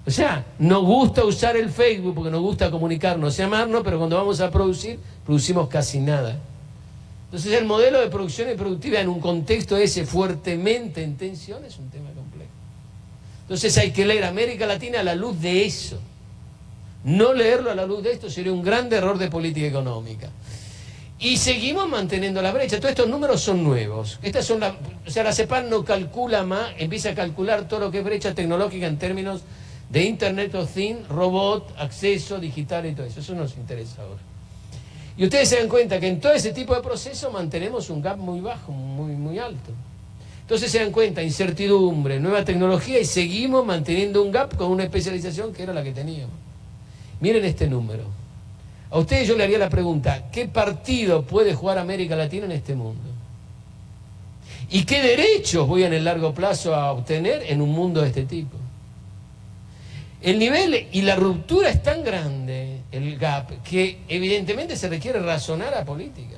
Speaker 5: O sea, nos gusta usar el Facebook porque nos gusta comunicarnos y amarnos, pero cuando vamos a producir, producimos casi nada. Entonces el modelo de producción y productividad en un contexto ese fuertemente en tensión es un tema complejo. Entonces hay que leer América Latina a la luz de eso. No leerlo a la luz de esto sería un gran error de política económica. Y seguimos manteniendo la brecha. Todos estos números son nuevos. Estas son la CEPAL no calcula más, empieza a calcular todo lo que es brecha tecnológica en términos de Internet of Things, robot, acceso digital y todo eso. Eso nos interesa ahora. Y ustedes se dan cuenta que en todo ese tipo de procesos mantenemos un gap muy bajo, muy alto. Entonces se dan cuenta, incertidumbre, nueva tecnología, y seguimos manteniendo un gap con una especialización que era la que teníamos. Miren este número. A ustedes yo le haría la pregunta: ¿qué partido puede jugar América Latina en este mundo? ¿Y qué derechos voy en el largo plazo a obtener en un mundo de este tipo? El nivel y la ruptura es tan grande, el gap, que evidentemente se requiere razonar a política.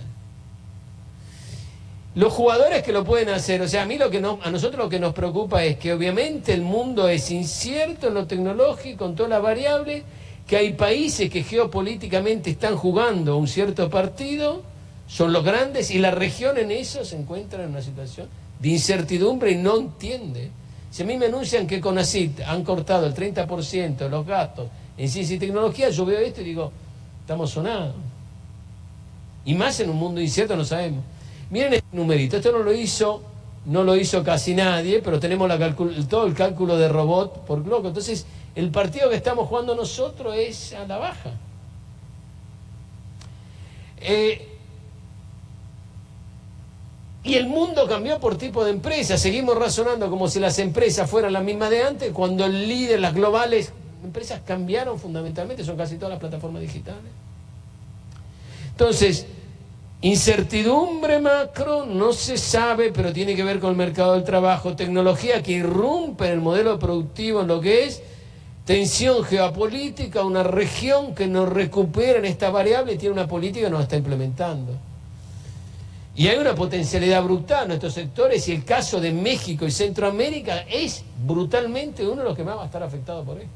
Speaker 5: Los jugadores que lo pueden hacer, o sea, a nosotros lo que nos preocupa es que obviamente el mundo es incierto en lo tecnológico, con todas las variables, que hay países que geopolíticamente están jugando un cierto partido, son los grandes, y la región en eso se encuentra en una situación de incertidumbre y no entiende. Si a mí me anuncian que con CONACYT han cortado el 30% de los gastos en ciencia y tecnología, yo veo esto y digo, estamos sonados. Y más en un mundo incierto, no sabemos. Miren este numerito, esto no lo hizo casi nadie, pero tenemos todo el cálculo de robot por bloque. Entonces, el partido que estamos jugando nosotros es a la baja. Y el mundo cambió por tipo de empresas. Seguimos razonando como si las empresas fueran las mismas de antes, cuando el líder, las globales empresas cambiaron fundamentalmente, son casi todas las plataformas digitales. Entonces, incertidumbre macro, no se sabe, pero tiene que ver con el mercado del trabajo, tecnología que irrumpe en el modelo productivo, en lo que es tensión geopolítica, una región que no recupera en esta variable y tiene una política que no la está implementando. Y hay una potencialidad brutal en estos sectores, y el caso de México y Centroamérica es brutalmente uno de los que más va a estar afectado por esto.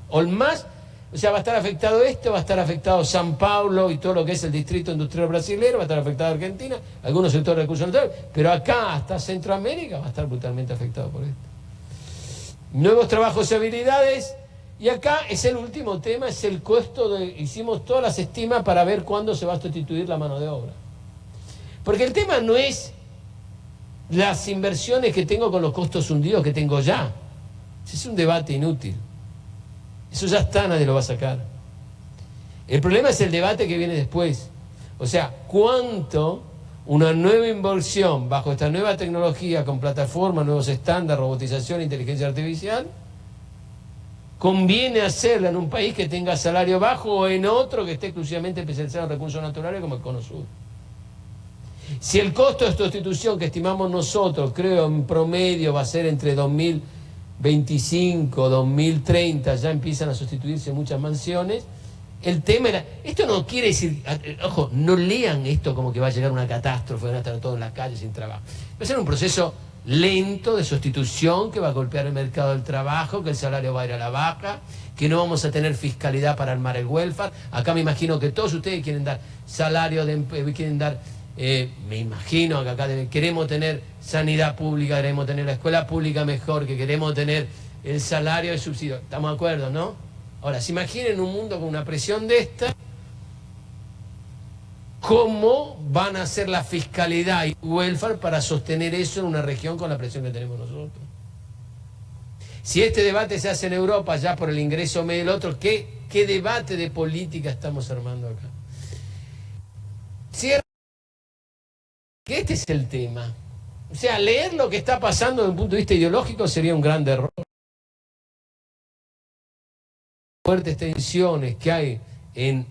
Speaker 5: O el más, o sea, va a estar afectado esto, va a estar afectado San Paulo y todo lo que es el distrito industrial brasileño, va a estar afectado Argentina, algunos sectores de recursos naturales, pero acá hasta Centroamérica va a estar brutalmente afectado por esto. Nuevos trabajos y habilidades, y acá es el último tema, es el costo hicimos todas las estimas para ver cuándo se va a sustituir la mano de obra. Porque el tema no es las inversiones que tengo con los costos hundidos que tengo ya. Ese es un debate inútil. Eso ya está, nadie lo va a sacar. El problema es el debate que viene después. O sea, ¿cuánto una nueva inversión bajo esta nueva tecnología con plataformas, nuevos estándares, robotización, inteligencia artificial, conviene hacerla en un país que tenga salario bajo o en otro que esté exclusivamente especializado en recursos naturales como el Cono Sur? Si el costo de sustitución que estimamos nosotros, creo en promedio va a ser entre 2025, 2030, ya empiezan a sustituirse muchas mansiones, el tema era, esto no quiere decir, ojo, no lean esto como que va a llegar una catástrofe, van a estar todos en las calles sin trabajo. Va a ser un proceso lento de sustitución que va a golpear el mercado del trabajo, que el salario va a ir a la baja, que no vamos a tener fiscalidad para armar el welfare. Acá me imagino que todos ustedes quieren dar salario, quieren dar... me imagino que acá queremos tener sanidad pública, queremos tener la escuela pública mejor, que queremos tener el salario de subsidio. ¿Estamos de acuerdo, no? Ahora, se imaginen un mundo con una presión de esta, ¿cómo van a hacer la fiscalidad y welfare para sostener eso en una región con la presión que tenemos nosotros? Si este debate se hace en Europa ya por el ingreso medio del otro, ¿qué debate de política estamos armando acá? Cierro. Que este es el tema. O sea, leer lo que está pasando desde un punto de vista ideológico sería un gran error. Fuertes tensiones que hay en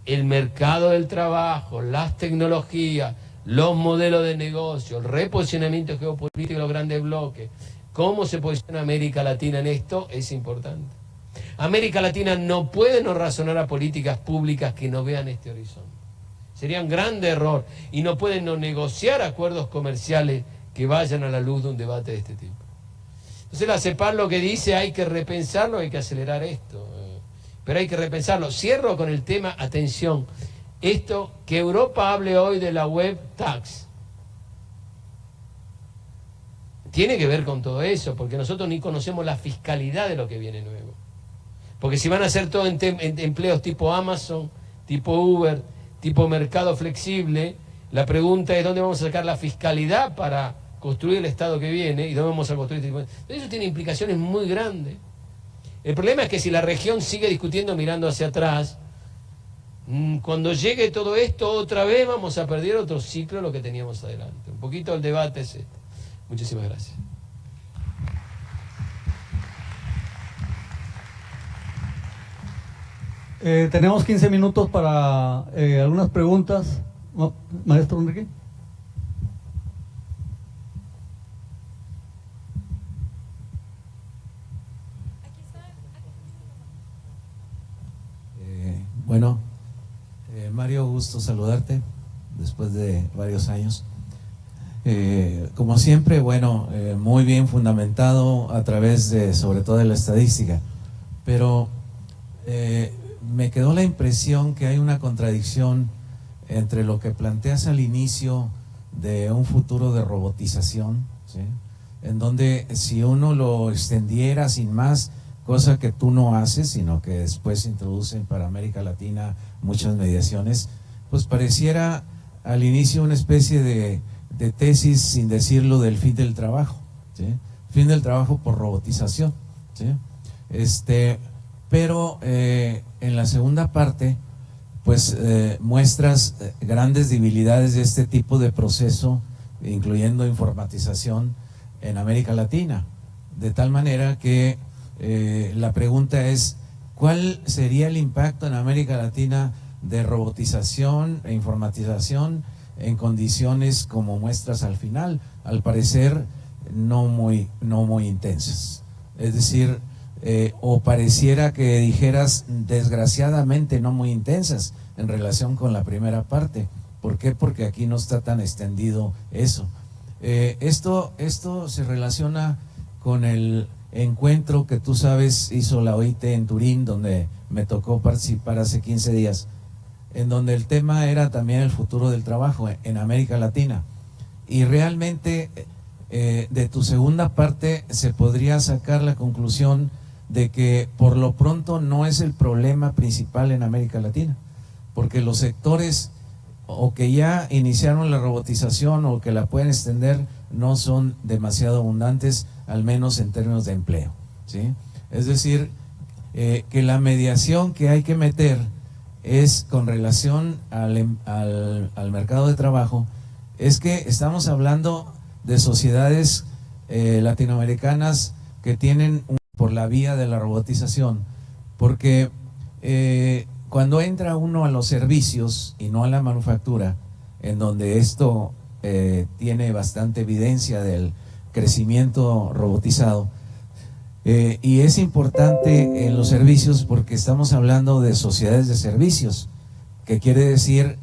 Speaker 5: el mercado del trabajo, las tecnologías, los modelos de negocio, el reposicionamiento geopolítico de los grandes bloques, cómo se posiciona América Latina en esto, es importante. América Latina no puede no razonar a políticas públicas que no vean este horizonte. Sería un gran error, y no pueden no negociar acuerdos comerciales que vayan a la luz de un debate de este tipo. Entonces la CEPAL lo que dice, hay que repensarlo, hay que acelerar esto, pero hay que repensarlo. Cierro con el tema, atención, esto que Europa hable hoy de la web tax, tiene que ver con todo eso, porque nosotros ni conocemos la fiscalidad de lo que viene nuevo. Porque si van a hacer todo en empleos tipo Amazon, tipo Uber, tipo mercado flexible, la pregunta es dónde vamos a sacar la fiscalidad para construir el Estado que viene y dónde vamos a construir este tipo de... Eso tiene implicaciones muy grandes. El problema es que si la región sigue discutiendo mirando hacia atrás, cuando llegue todo esto otra vez vamos a perder otro ciclo de lo que teníamos adelante. Un poquito el debate es este. Muchísimas gracias.
Speaker 2: Tenemos 15 minutos para algunas preguntas. Maestro Enrique.
Speaker 6: Bueno, Mario, gusto saludarte después de varios años. Como siempre, bueno, muy bien fundamentado a través de, sobre todo, de la estadística, pero me quedó la impresión que hay una contradicción entre lo que planteas al inicio de un futuro de robotización, ¿sí?, en donde si uno lo extendiera sin más, cosa que tú no haces, sino que después introducen para América Latina muchas mediaciones, pues pareciera al inicio una especie de tesis, sin decirlo, del fin del trabajo, ¿sí?, fin del trabajo por robotización, ¿sí? Pero en la segunda parte pues muestras grandes debilidades de este tipo de proceso, incluyendo informatización en América Latina, de tal manera que la pregunta es, ¿cuál sería el impacto en América Latina de robotización e informatización en condiciones como muestras al final? Al parecer no muy intensas. Es decir, o pareciera que dijeras desgraciadamente no muy intensas en relación con la primera parte. ¿Por qué? Porque aquí no está tan extendido eso. Esto se relaciona con el encuentro que tú sabes hizo la OIT en Turín, donde me tocó participar hace 15 días, en donde el tema era también el futuro del trabajo en América Latina. Y realmente de tu segunda parte se podría sacar la conclusión de que por lo pronto no es el problema principal en América Latina, porque los sectores o que ya iniciaron la robotización o que la pueden extender no son demasiado abundantes, al menos en términos de empleo, ¿sí? Es decir, que la mediación que hay que meter es con relación al mercado de trabajo, es que estamos hablando de sociedades latinoamericanas que tienen por la vía de la robotización, porque cuando entra uno a los servicios y no a la manufactura, en donde esto tiene bastante evidencia del crecimiento robotizado, y es importante en los servicios porque estamos hablando de sociedades de servicios, que quiere decir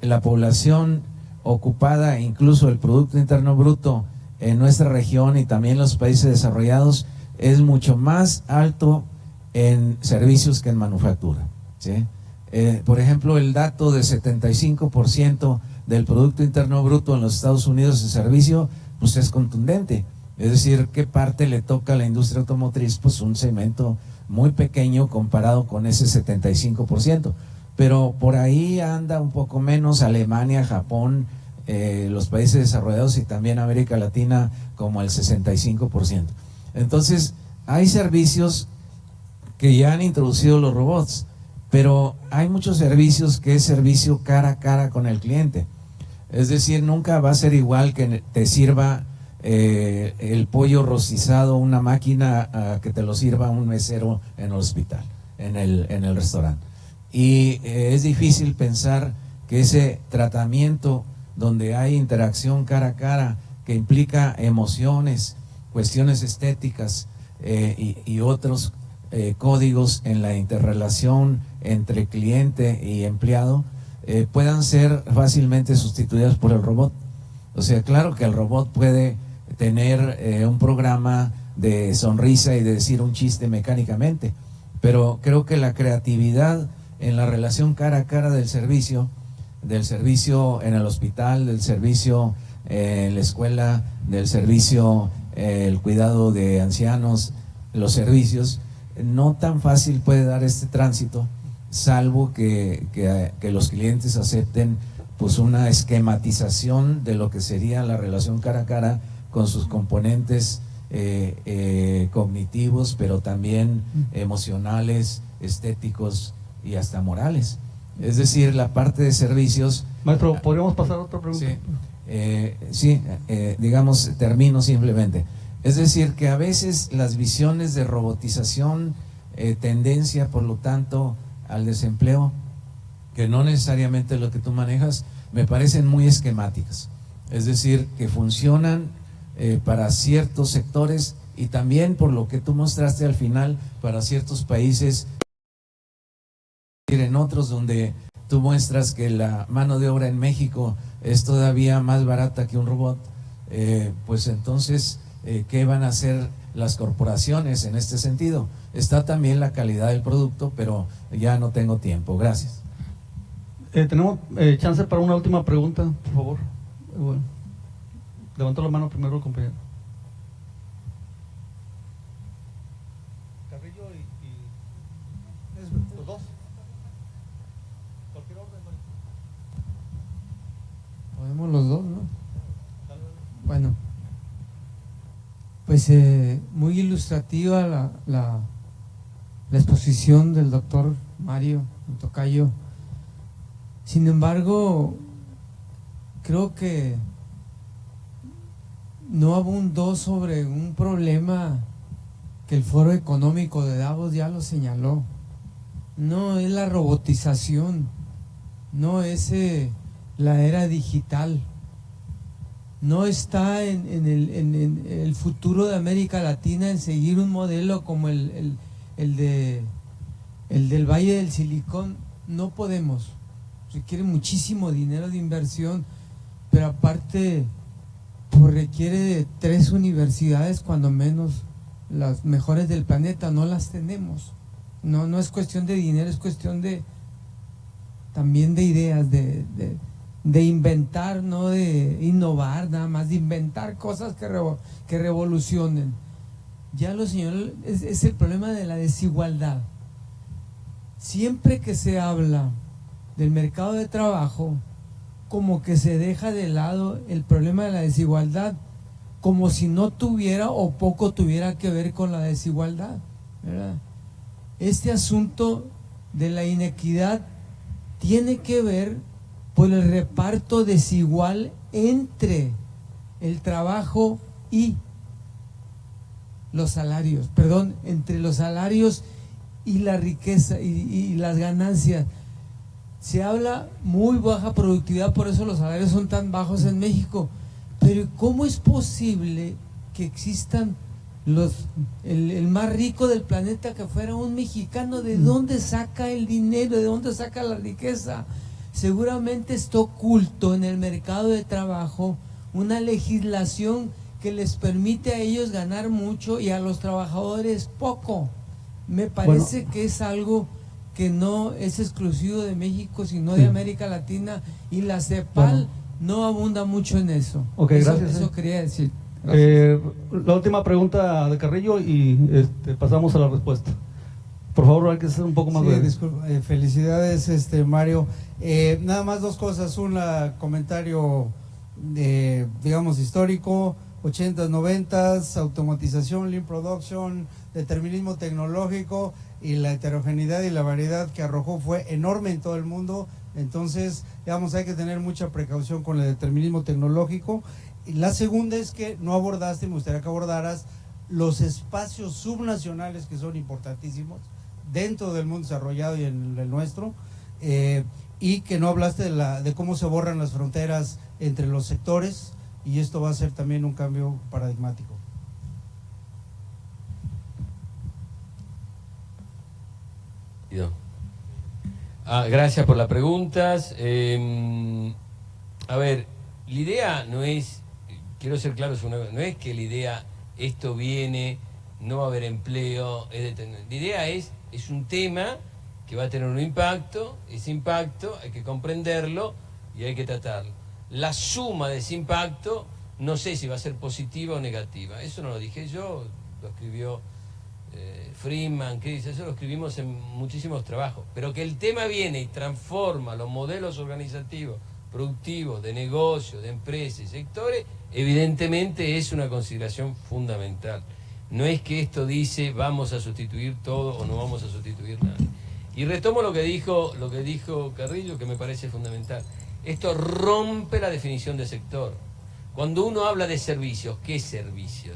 Speaker 6: la población ocupada, incluso el Producto Interno Bruto en nuestra región y también los países desarrollados, es mucho más alto en servicios que en manufactura, ¿sí? Por ejemplo, el dato de 75% del Producto Interno Bruto en los Estados Unidos en servicio, pues es contundente. Es decir, ¿qué parte le toca a la industria automotriz? Pues un segmento muy pequeño comparado con ese 75%. Pero por ahí anda un poco menos Alemania, Japón, los países desarrollados y también América Latina como el 65%. Entonces, hay servicios que ya han introducido los robots, pero hay muchos servicios que es servicio cara a cara con el cliente. Es decir, nunca va a ser igual que te sirva el pollo rostizado una máquina a que te lo sirva un mesero en el hospital, en el restaurante. Y es difícil pensar que ese tratamiento donde hay interacción cara a cara, que implica emociones, cuestiones estéticas y otros códigos en la interrelación entre cliente y empleado, puedan ser fácilmente sustituidas por el robot. O sea, claro que el robot puede tener un programa de sonrisa y de decir un chiste mecánicamente, pero creo que la creatividad en la relación cara a cara del servicio en el hospital, del servicio en la escuela, del servicio el cuidado de ancianos, los servicios, no tan fácil puede dar este tránsito, salvo que los clientes acepten pues una esquematización de lo que sería la relación cara a cara con sus componentes cognitivos, pero también emocionales, estéticos y hasta morales. Es decir, la parte de servicios…
Speaker 2: Maestro, ¿podríamos pasar a otra pregunta?
Speaker 6: Sí, digamos, termino simplemente. Es decir, que a veces las visiones de robotización, tendencia, por lo tanto, al desempleo, que no necesariamente es lo que tú manejas, me parecen muy esquemáticas. Es decir, que funcionan para ciertos sectores y también, por lo que tú mostraste al final, para ciertos países, en otros donde tú muestras que la mano de obra en México es todavía más barata que un robot, pues entonces, ¿qué van a hacer las corporaciones en este sentido? Está también la calidad del producto, pero ya no tengo tiempo. Gracias.
Speaker 2: Tenemos chance para una última pregunta, por favor. Bueno, levantó la mano primero el compañero. Carrillo y los dos. Cualquier orden.
Speaker 7: Podemos los dos, ¿no? Bueno, pues muy ilustrativa la exposición del doctor Mario, el tocayo, Sin embargo, creo que no abundó sobre un problema que el Foro Económico de Davos ya lo señaló. No es la robotización, no es la era digital, no está en el futuro de América Latina en seguir un modelo como el del Valle del Silicón. No podemos, requiere muchísimo dinero de inversión, pero aparte pues requiere de 3 universidades cuando menos, las mejores del planeta. No las tenemos. No es cuestión de dinero, es cuestión también de ideas, de inventar, no de innovar nada más, de inventar cosas que revolucionen. Ya lo señaló, es el problema de la desigualdad. Siempre que se habla del mercado de trabajo, como que se deja de lado el problema de la desigualdad, como si no tuviera o poco tuviera que ver con la desigualdad, ¿verdad? Este asunto de la inequidad tiene que ver por el reparto desigual entre el trabajo y los salarios, entre los salarios y la riqueza y las ganancias. Se habla muy baja productividad, por eso los salarios son tan bajos en México. Pero ¿cómo es posible que existan el más rico del planeta que fuera un mexicano? ¿De dónde saca el dinero? ¿De dónde saca la riqueza? Seguramente está oculto en el mercado de trabajo una legislación que les permite a ellos ganar mucho y a los trabajadores poco. Me parece que es algo que no es exclusivo de México, sino de América Latina, y la CEPAL no abunda mucho en eso.
Speaker 2: Ok, gracias.
Speaker 7: Eso quería decir.
Speaker 2: La última pregunta de Carrillo y pasamos a la respuesta. Por favor, hay que ser un poco más breve.
Speaker 8: Disculpa, felicidades, Mario. Nada más 2 cosas. Un comentario, digamos, histórico. 80s, 90s, automatización, lean production, determinismo tecnológico, y la heterogeneidad y la variedad que arrojó fue enorme en todo el mundo. Entonces, digamos, hay que tener mucha precaución con el determinismo tecnológico. Y la segunda es que no abordaste, me gustaría que abordaras los espacios subnacionales, que son importantísimos dentro del mundo desarrollado y en el nuestro, y que no hablaste de cómo se borran las fronteras entre los sectores, y esto va a ser también un cambio paradigmático.
Speaker 5: Gracias por las preguntas. A ver, la idea no es, quiero ser claro, no es que la idea, esto viene, no va a haber empleo, la idea es un tema que va a tener un impacto, ese impacto hay que comprenderlo y hay que tratarlo. La suma de ese impacto, no sé si va a ser positiva o negativa, eso no lo dije yo, lo escribió Friedman, eso lo escribimos en muchísimos trabajos, pero que el tema viene y transforma los modelos organizativos, productivos, de negocio, de empresas y sectores, evidentemente es una consideración fundamental. No es que esto dice vamos a sustituir todo o no vamos a sustituir nada. Y retomo lo que dijo Carrillo, que me parece fundamental. Esto rompe la definición de sector. Cuando uno habla de servicios, ¿qué servicios?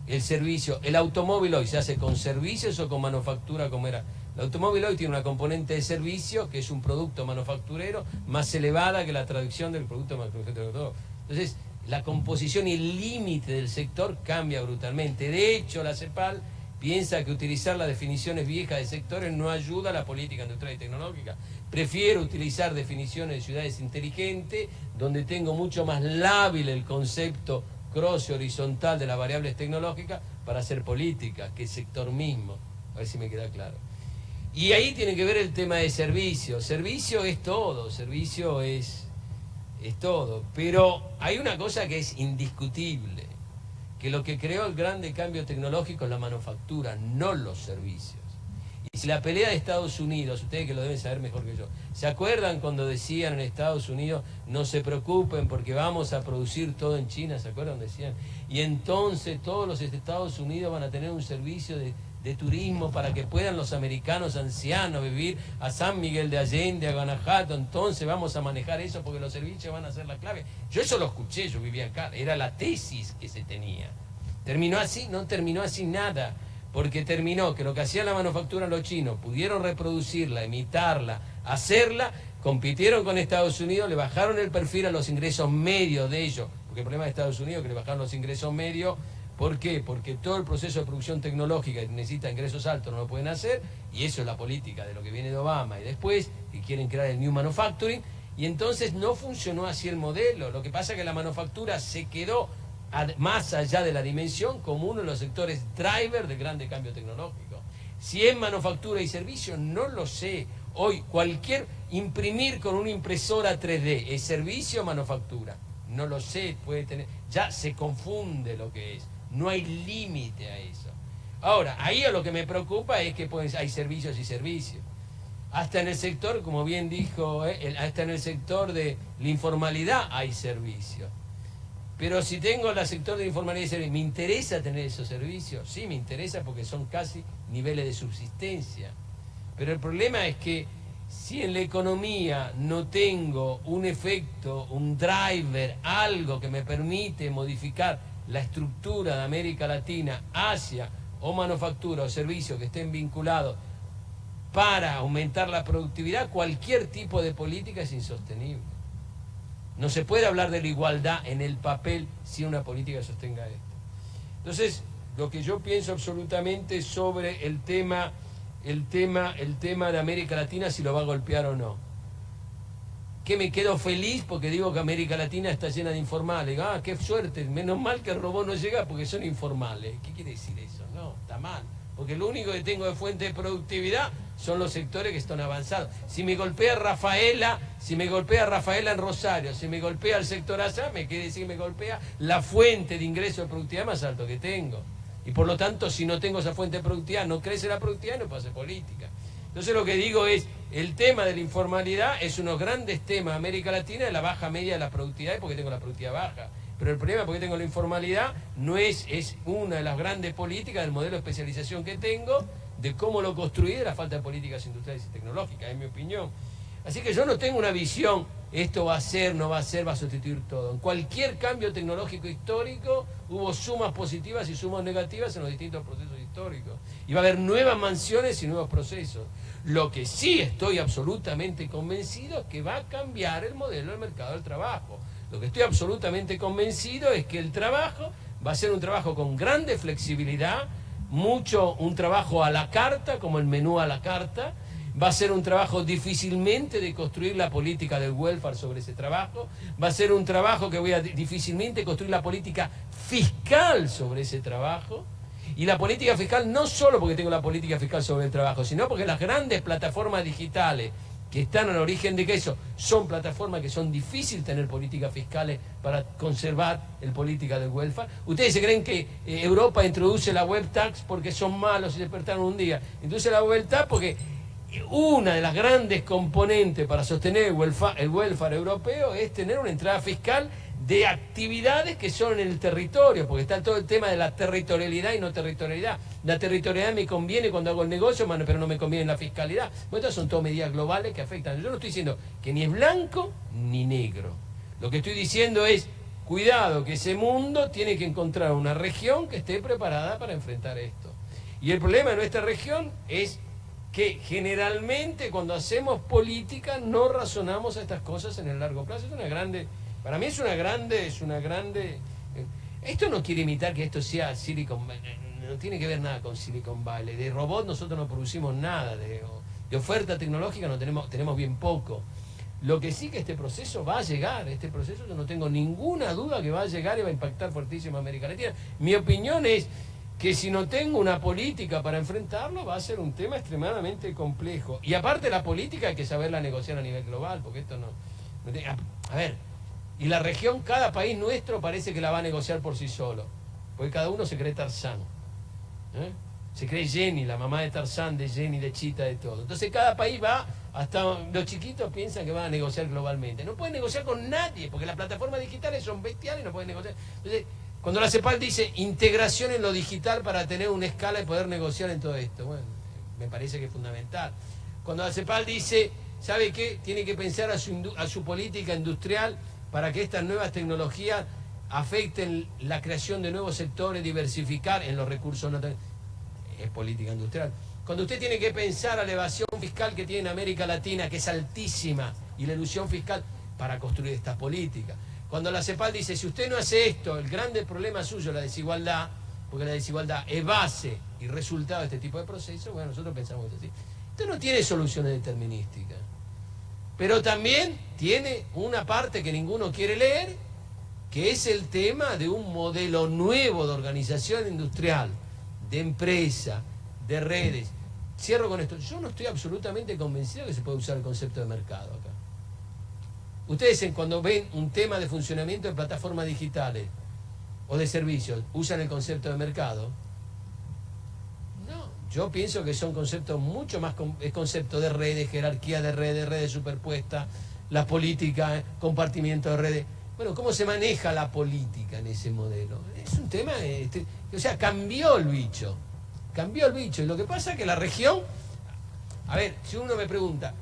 Speaker 5: El servicio, el automóvil hoy se hace con servicios o con manufactura, como era. El automóvil hoy tiene una componente de servicio, que es un producto manufacturero, más elevada que la traducción del producto manufacturero. Entonces, la composición y el límite del sector cambia brutalmente. De hecho, la CEPAL piensa que utilizar las definiciones viejas de sectores no ayuda a la política industrial y tecnológica. Prefiero utilizar definiciones de ciudades inteligentes, donde tengo mucho más lábil el concepto cross horizontal de las variables tecnológicas para hacer política, que el sector mismo. A ver si me queda claro. Y ahí tiene que ver el tema de servicio. Servicio es todo, servicio es todo. Pero hay una cosa que es indiscutible, que lo que creó el grande cambio tecnológico es la manufactura, no los servicios. Y si la pelea de Estados Unidos, ustedes que lo deben saber mejor que yo, ¿se acuerdan cuando decían en Estados Unidos, no se preocupen porque vamos a producir todo en China? ¿Se acuerdan? Decían. Y entonces todos los Estados Unidos van a tener un servicio de de turismo para que puedan los americanos ancianos vivir a San Miguel de Allende, a Guanajuato, entonces vamos a manejar eso porque los servicios van a ser la clave. Yo eso lo escuché, yo vivía acá, era la tesis que se tenía. ¿Terminó así? No terminó así nada, porque terminó que lo que hacían la manufactura los chinos, pudieron reproducirla, imitarla, hacerla, compitieron con Estados Unidos, le bajaron el perfil a los ingresos medios de ellos, porque el problema de Estados Unidos es que le bajaron los ingresos medios. ¿Por qué? Porque todo el proceso de producción tecnológica que necesita ingresos altos no lo pueden hacer, y eso es la política de lo que viene de Obama y después, que quieren crear el New Manufacturing, y entonces no funcionó así el modelo. Lo que pasa es que la manufactura se quedó más allá de la dimensión como uno de los sectores driver del grande cambio tecnológico. Si es manufactura y servicio, no lo sé. Hoy cualquier imprimir con una impresora 3D es servicio o manufactura. No lo sé, puede tener, ya se confunde lo que es. No hay límite a eso. Ahora, ahí a lo que me preocupa es que pues, hay servicios y servicios. Hasta en el sector, como bien dijo, hasta en el sector de la informalidad hay servicios. Pero si tengo el sector de informalidad y servicios, ¿me interesa tener esos servicios? Sí, me interesa porque son casi niveles de subsistencia. Pero el problema es que si en la economía no tengo un efecto, un driver, algo que me permite modificar la estructura de América Latina hacia o manufactura o servicios que estén vinculados para aumentar la productividad, cualquier tipo de política es insostenible. No se puede hablar de la igualdad en el papel si una política sostenga esto. Entonces, lo que yo pienso absolutamente sobre el tema de América Latina, si lo va a golpear o no. Que me quedo feliz porque digo que América Latina está llena de informales. Ah, qué suerte, menos mal que el robot no llega porque son informales. ¿Qué quiere decir eso? No, está mal. Porque lo único que tengo de fuente de productividad son los sectores que están avanzados. Si me golpea Rafaela en Rosario, si me golpea el sector allá, me quiere decir que me golpea la fuente de ingreso de productividad más alto que tengo. Y por lo tanto, si no tengo esa fuente de productividad, no crece la productividad, no puedo hacer política. Entonces lo que digo es, el tema de la informalidad es uno de los grandes temas de América Latina, de la baja media de la productividad, porque tengo la productividad baja. Pero el problema, porque tengo la informalidad, no es una de las grandes políticas del modelo de especialización que tengo, de cómo lo construí, de la falta de políticas industriales y tecnológicas, en mi opinión. Así que yo no tengo una visión, esto va a ser, no va a ser, va a sustituir todo. En cualquier cambio tecnológico histórico hubo sumas positivas y sumas negativas en los distintos procesos históricos. Y va a haber nuevas mansiones y nuevos procesos. Lo que sí estoy absolutamente convencido es que va a cambiar el modelo del mercado del trabajo. Lo que estoy absolutamente convencido es que el trabajo va a ser un trabajo con grande flexibilidad, un trabajo a la carta, como el menú a la carta. Va a ser un trabajo difícilmente de construir la política del welfare sobre ese trabajo. Va a ser un trabajo que voy a difícilmente construir la política fiscal sobre ese trabajo. Y la política fiscal no solo porque tengo la política fiscal sobre el trabajo, sino porque las grandes plataformas digitales que están al origen de eso son plataformas que son difíciles tener políticas fiscales para conservar el política del welfare. ¿Ustedes se creen que Europa introduce la web tax porque son malos y despertaron un día? Introduce la web tax porque una de las grandes componentes para sostener el welfare europeo es tener una entrada fiscal de actividades que son en el territorio, porque está todo el tema de la territorialidad y no territorialidad. La territorialidad me conviene cuando hago el negocio, pero no me conviene la fiscalidad. Bueno, estas son todas medidas globales que afectan. Yo no estoy diciendo que ni es blanco ni negro. Lo que estoy diciendo es, cuidado, que ese mundo tiene que encontrar una región que esté preparada para enfrentar esto. Y el problema de nuestra región es que generalmente cuando hacemos política no razonamos a estas cosas en el largo plazo. Es una grande... Para mí es una grande... Esto no quiere imitar que esto sea Silicon Valley, no tiene que ver nada con Silicon Valley. De robot nosotros no producimos nada, de oferta tecnológica no tenemos bien poco. Lo que sí que este proceso va a llegar, este proceso yo no tengo ninguna duda que va a llegar y va a impactar fuertísimo a América Latina. Mi opinión es que si no tengo una política para enfrentarlo va a ser un tema extremadamente complejo. Y aparte la política hay que saberla negociar a nivel global, porque esto no a ver... Y la región, cada país nuestro parece que la va a negociar por sí solo. Porque cada uno se cree Tarzán. Se cree Jenny, la mamá de Tarzán, de Jenny, de Chita, de todo. Entonces cada país va, hasta los chiquitos piensan que van a negociar globalmente. No pueden negociar con nadie, porque las plataformas digitales son bestiales y no pueden negociar. Entonces, Cuando la CEPAL dice integración en lo digital para tener una escala y poder negociar en todo esto, bueno, me parece que es fundamental. Cuando la CEPAL dice, ¿sabe qué? Tiene que pensar a su política industrial para que estas nuevas tecnologías afecten la creación de nuevos sectores, diversificar en los recursos naturales. Es política industrial. Cuando usted tiene que pensar a la evasión fiscal que tiene en América Latina, que es altísima, y la elusión fiscal, para construir estas políticas. Cuando la CEPAL dice, si usted no hace esto, el grande problema suyo es la desigualdad, porque la desigualdad es base y resultado de este tipo de procesos, bueno, nosotros pensamos así. Usted no tiene soluciones determinísticas, pero también tiene una parte que ninguno quiere leer, que es el tema de un modelo nuevo de organización industrial, de empresa, de redes. Cierro con esto. Yo no estoy absolutamente convencido que se puede usar el concepto de mercado acá. Ustedes cuando ven un tema de funcionamiento de plataformas digitales o de servicios, ¿usan el concepto de mercado? No, yo pienso que son conceptos mucho más, es concepto de redes, jerarquía de redes superpuestas, la política, compartimiento de redes. Bueno, ¿cómo se maneja la política en ese modelo? Es un tema, o sea, cambió el bicho. Y lo que pasa es que la región, a ver, si uno me pregunta,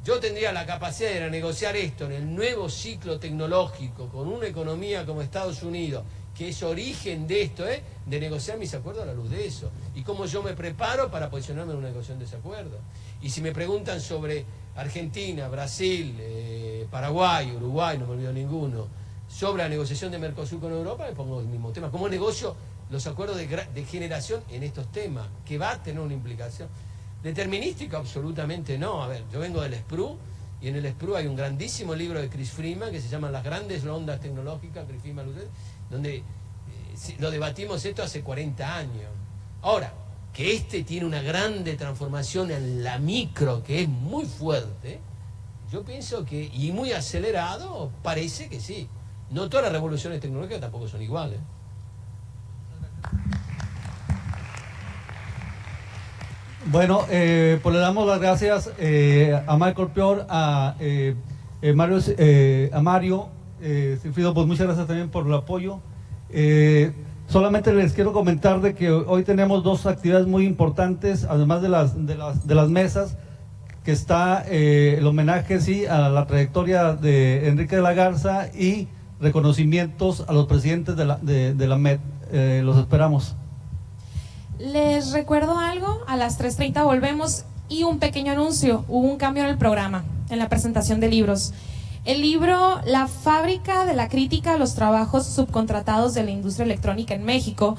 Speaker 5: yo tendría la capacidad de negociar esto en el nuevo ciclo tecnológico con una economía como Estados Unidos, que es origen de esto, de negociar mis acuerdos a la luz de eso. Y cómo yo me preparo para posicionarme en una negociación de ese acuerdo. Y si me preguntan sobre Argentina, Brasil, Paraguay, Uruguay, no me olvido ninguno, sobre la negociación de Mercosur con Europa, me pongo el mismo tema. ¿Cómo negocio los acuerdos de generación en estos temas? Que va a tener una implicación. Determinística, absolutamente no. A ver, yo vengo del SPRU, y en el SPRU hay un grandísimo libro de Chris Freeman que se llama Las grandes ondas tecnológicas, Chris Freeman, donde lo debatimos esto hace 40 años. Ahora, que tiene una grande transformación en la micro, que es muy fuerte, yo pienso que, y muy acelerado, parece que sí. No todas las revoluciones tecnológicas tampoco son iguales.
Speaker 2: Bueno, pues le damos las gracias a Michael Pior, a Mario Sigfrido, pues muchas gracias también por el apoyo. Solamente les quiero comentar de que hoy tenemos dos actividades muy importantes, además de las mesas, que está el homenaje, sí, a la trayectoria de Enrique de la Garza y reconocimientos a los presidentes de la MED. Los esperamos.
Speaker 9: Les recuerdo algo, a las 3:30 volvemos, y un pequeño anuncio. Hubo un cambio en el programa, en la presentación de libros. El libro La fábrica de la crítica a los trabajos subcontratados de la industria electrónica en México,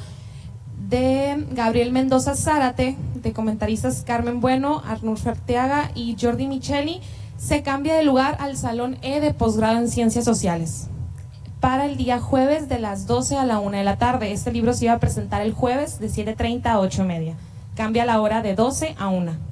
Speaker 9: de Gabriel Mendoza Zárate, de comentaristas Carmen Bueno, Arnulfo Arteaga y Jordi Micheli, se cambia de lugar al Salón E de posgrado en Ciencias Sociales para el día jueves de las 12 a la 1 de la tarde. Este libro se iba a presentar el jueves de 7:30 a 8:30. Cambia la hora de 12 a 1.